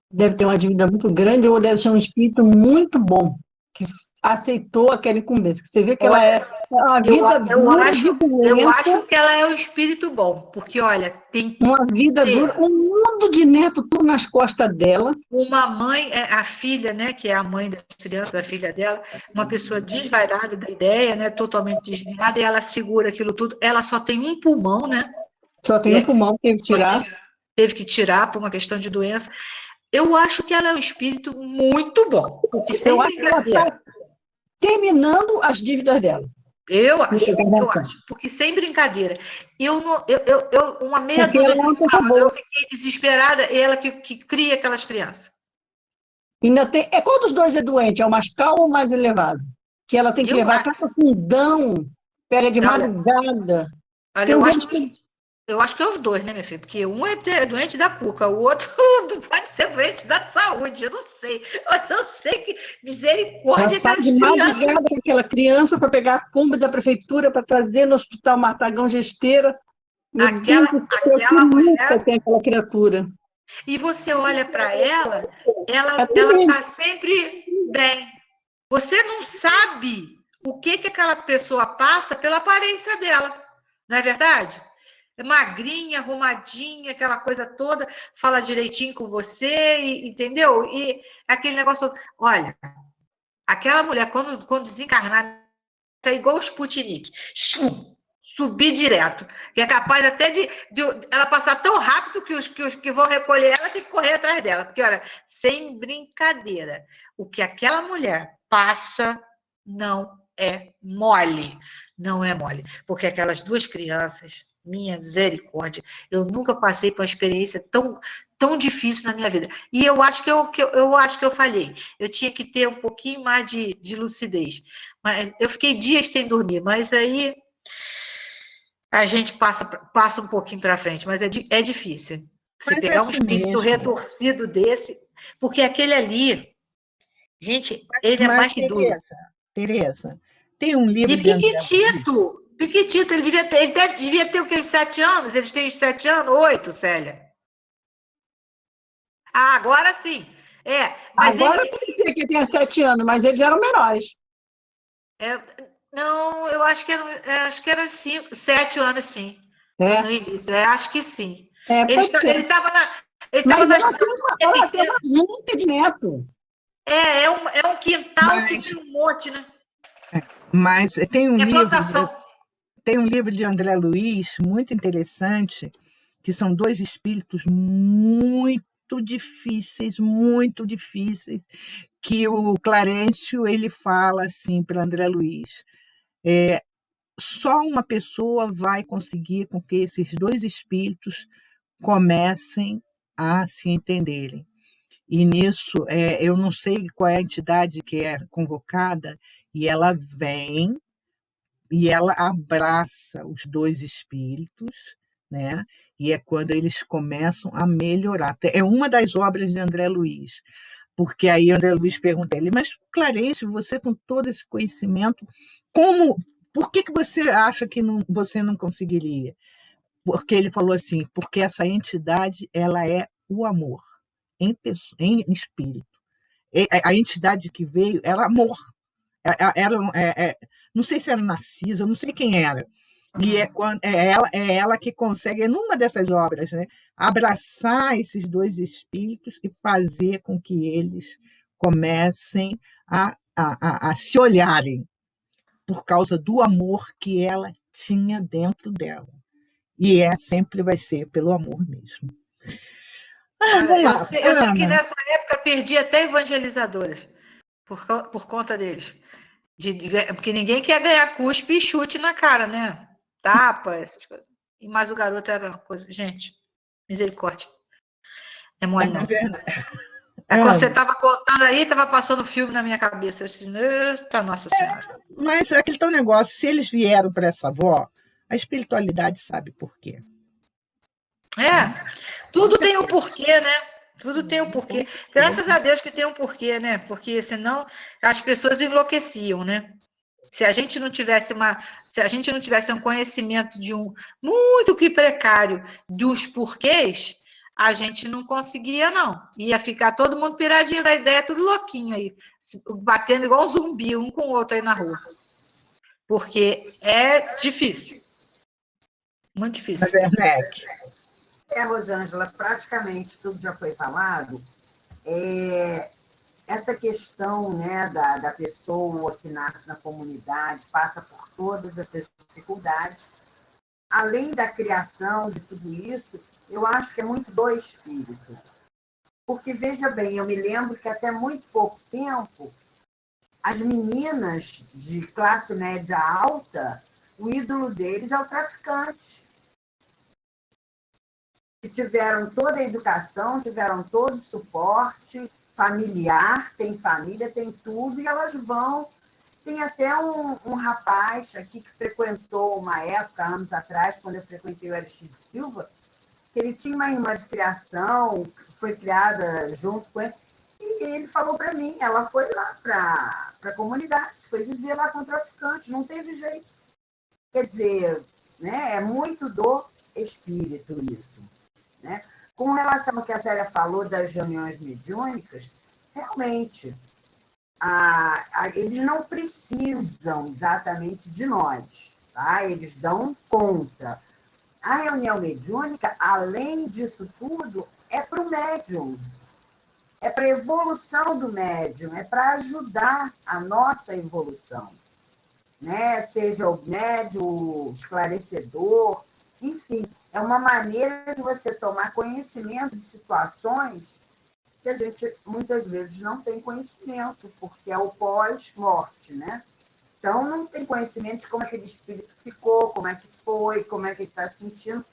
deve ter uma dívida muito grande ou deve ser um espírito muito bom, que aceitou aquela incumbência. Você vê que ela é uma vida dura de doença. Eu acho que ela é um espírito bom, porque, olha, tem que uma vida dura, um mundo de neto tudo nas costas dela. Uma mãe, a filha, né, que é a mãe das crianças, a filha dela, uma pessoa desvairada da ideia, né, totalmente desvirada, e ela segura aquilo tudo. Ela só tem um pulmão, né? Só tem um pulmão, teve que tirar. Teve que tirar por uma questão de doença. Eu acho que ela é um espírito muito bom, porque sem brincadeira. Ela está terminando as dívidas dela. Eu acho, porque sem brincadeira. Uma meia dúzia de sábado, eu fiquei desesperada, ela que cria aquelas crianças. Ainda tem. Qual dos 2 é doente? É o mais calmo ou o mais elevado? Que ela tem que levar cada fundão, pega de madrugada. Olha, eu acho que é os 2, né, minha filha? Porque um é doente da cuca, o outro pode ser doente da saúde, eu não sei. Mas eu sei que misericórdia. Ela sai de madrugada com aquela criança para pegar a Kombi da prefeitura para trazer no hospital Matagão Gesteira. Aquela mulher tem aquela criatura. E você olha para ela está sempre bem. Você não sabe o que aquela pessoa passa pela aparência dela, não é verdade? É magrinha, arrumadinha, aquela coisa toda, fala direitinho com você, entendeu? E aquele negócio... Olha, aquela mulher, quando desencarnar, é igual o Sputnik. Subir direto. Que é capaz até de ela passar tão rápido que os que vão recolher ela tem que correr atrás dela. Porque, olha, sem brincadeira, o que aquela mulher passa não é mole. Não é mole. Porque aquelas duas crianças, minha misericórdia, eu nunca passei por uma experiência tão difícil na minha vida. E eu acho que eu falhei. Eu tinha que ter um pouquinho mais de lucidez. Mas eu fiquei dias sem dormir, mas aí a gente passa um pouquinho para frente, mas é difícil. Você Mas é pegar um assim espírito mesmo. retorcido desse, porque aquele ali, gente, ele é mais que duro. Tereza, tem um livro E de André Luiz. Piquitito, ele devia ter o quê? 7 anos? Eles têm 7 anos? 8, Célia? Ah, agora sim. Mas Agora eu pensei que tinha 7 anos, mas eles eram menores. Não, eu acho que era 7 anos, sim. É, No início, acho que sim. pode ser. Ele estava na. Mas ela tem uma rinha de neto. É um quintal que Mas, tem um monte, né? mas Plantação. tem um livro de André Luiz muito interessante, que são dois espíritos muito difíceis, que o Clarencio ele fala assim para André Luiz. Só uma pessoa vai conseguir com que esses dois espíritos comecem a se entenderem. E nisso, eu não sei qual é a entidade que é convocada, e ela vem e ela abraça os dois espíritos, né? E é quando eles começam a melhorar. É uma das obras de André Luiz, porque aí André Luiz pergunta a ele, mas Clarencio, você com todo esse conhecimento, por que você acha que você não conseguiria? Porque ele falou assim, porque essa entidade ela é o amor em espírito. A entidade que veio era amor. Não sei se era Narcisa, não sei quem era. E é ela que consegue, numa dessas obras, né, abraçar esses dois espíritos e fazer com que eles comecem a se olharem por causa do amor que ela tinha dentro dela. E sempre vai ser pelo amor mesmo. Olha, Vamos lá, eu sei que Ana. nessa época perdi até evangelizadoras por conta deles. Porque ninguém quer ganhar cuspe e chute na cara, né? Tapa, essas coisas. E mais o garoto era uma coisa. Gente, misericórdia. Não é mole, não. Quando você estava contando aí, estava passando filme na minha cabeça. Eu disse, eita, Nossa Senhora. Mas é aquele teu negócio, se eles vieram para essa avó, a espiritualidade sabe por quê. Tudo tem um porquê, né? Tudo tem um porquê. Graças a Deus que tem um porquê, né? Porque senão as pessoas enlouqueciam, né? Se a gente não tivesse um conhecimento de muito que precário dos porquês, a gente não conseguia, não. Ia ficar todo mundo piradinho da ideia, tudo louquinho aí, batendo igual um zumbi, um com o outro aí na rua. Porque é difícil. Muito difícil. Werneck. Rosângela, praticamente tudo já foi falado. Essa questão, né, da pessoa que nasce na comunidade, passa por todas essas dificuldades, além da criação de tudo isso, eu acho que é muito do espírito. Porque, veja bem, eu me lembro que até muito pouco tempo, as meninas de classe média alta, o ídolo deles é o traficante. Que tiveram toda a educação, tiveram todo o suporte familiar, tem família, tem tudo, e elas vão. Tem até um rapaz aqui que frequentou uma época, anos atrás, quando eu frequentei o Aristides Silva, que ele tinha uma irmã de criação, foi criada junto com ele, e ele falou para mim, ela foi lá para a comunidade, foi viver lá com o traficante, não teve jeito. Quer dizer, né, é muito do espírito isso. Né? Com relação ao que a Célia falou das reuniões mediúnicas, realmente, eles não precisam exatamente de nós, tá? Eles dão conta. A reunião mediúnica, além disso tudo, é para o médium, é para a evolução do médium, é para ajudar a nossa evolução, né? Seja o médium esclarecedor, enfim, é uma maneira de você tomar conhecimento de situações que a gente muitas vezes não tem conhecimento, porque é o pós-morte, né? Então, não tem conhecimento de como aquele espírito ficou, como é que foi, como é que ele está sentindo.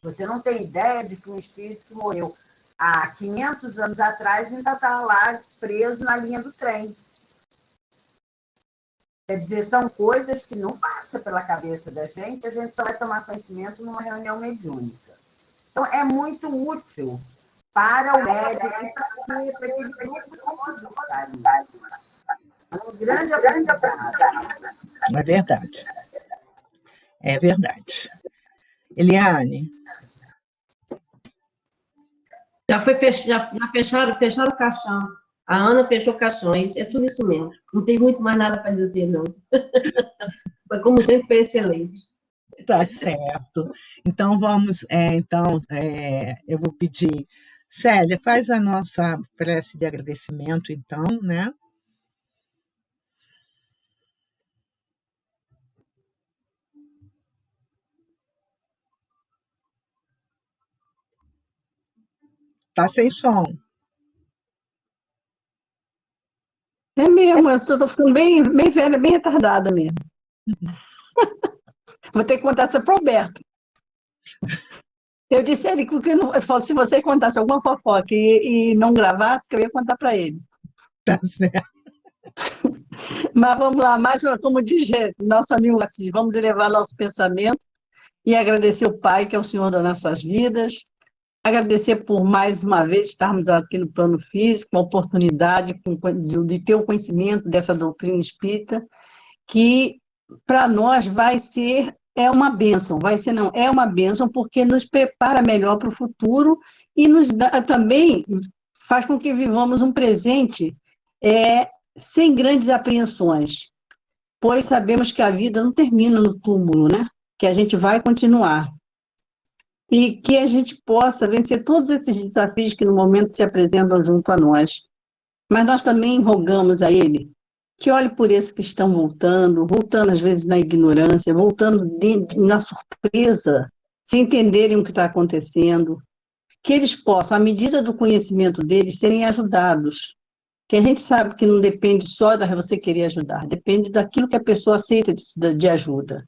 Você não tem ideia de que um espírito que morreu há 500 anos atrás ainda está lá preso na linha do trem. Quer dizer, são coisas que não passam pela cabeça da gente, a gente só vai tomar conhecimento numa reunião mediúnica. Então, é muito útil para o médium e para aquele grupo todo. É um grande aprendizado. É verdade. É verdade. Eliane? Já fecharam o caixão. A Ana fechou caixões, é tudo isso mesmo. Não tem muito mais nada para dizer, não. Mas, como sempre, foi excelente. Tá certo. Então, vamos. Eu vou pedir. Célia, faz a nossa prece de agradecimento, então, né? Tá sem som. É mesmo, eu estou ficando bem velha, bem retardada mesmo. Vou ter que contar essa para o Alberto. Eu disse a ele que eu falo, se você contasse alguma fofoca e não gravasse, que eu ia contar para ele. Tá certo. Mas vamos lá, mais como diz nosso amigo Assis, vamos elevar nosso pensamento e agradecer o Pai, que é o Senhor das nossas vidas, agradecer por mais uma vez estarmos aqui no plano físico, a oportunidade de ter o conhecimento dessa doutrina espírita, que para nós é uma bênção, é uma bênção, porque nos prepara melhor para o futuro e nos também faz com que vivamos um presente sem grandes apreensões, pois sabemos que a vida não termina no túmulo, né? Que a gente vai continuar. E que a gente possa vencer todos esses desafios que no momento se apresentam junto a nós. Mas nós também rogamos a Ele que olhe por esses que estão voltando às vezes na ignorância, voltando na surpresa, sem entenderem o que está acontecendo, que eles possam, à medida do conhecimento deles, serem ajudados. Que a gente sabe que não depende só de você querer ajudar, depende daquilo que a pessoa aceita de ajuda.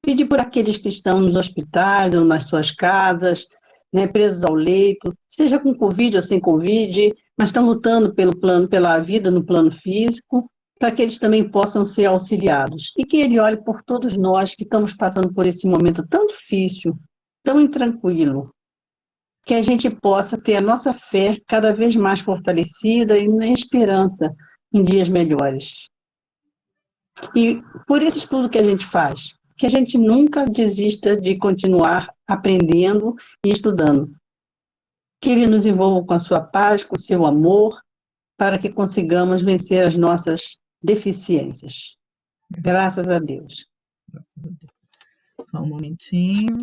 Pedir por aqueles que estão nos hospitais ou nas suas casas, né, presos ao leito, seja com Covid ou sem Covid, mas estão lutando pela vida no plano físico, para que eles também possam ser auxiliados. E que Ele olhe por todos nós que estamos passando por esse momento tão difícil, tão intranquilo, que a gente possa ter a nossa fé cada vez mais fortalecida e na esperança em dias melhores. E por esse estudo que a gente faz, que a gente nunca desista de continuar aprendendo e estudando. Que Ele nos envolva com a sua paz, com o seu amor, para que consigamos vencer as nossas deficiências. Graças a Deus. Só um momentinho.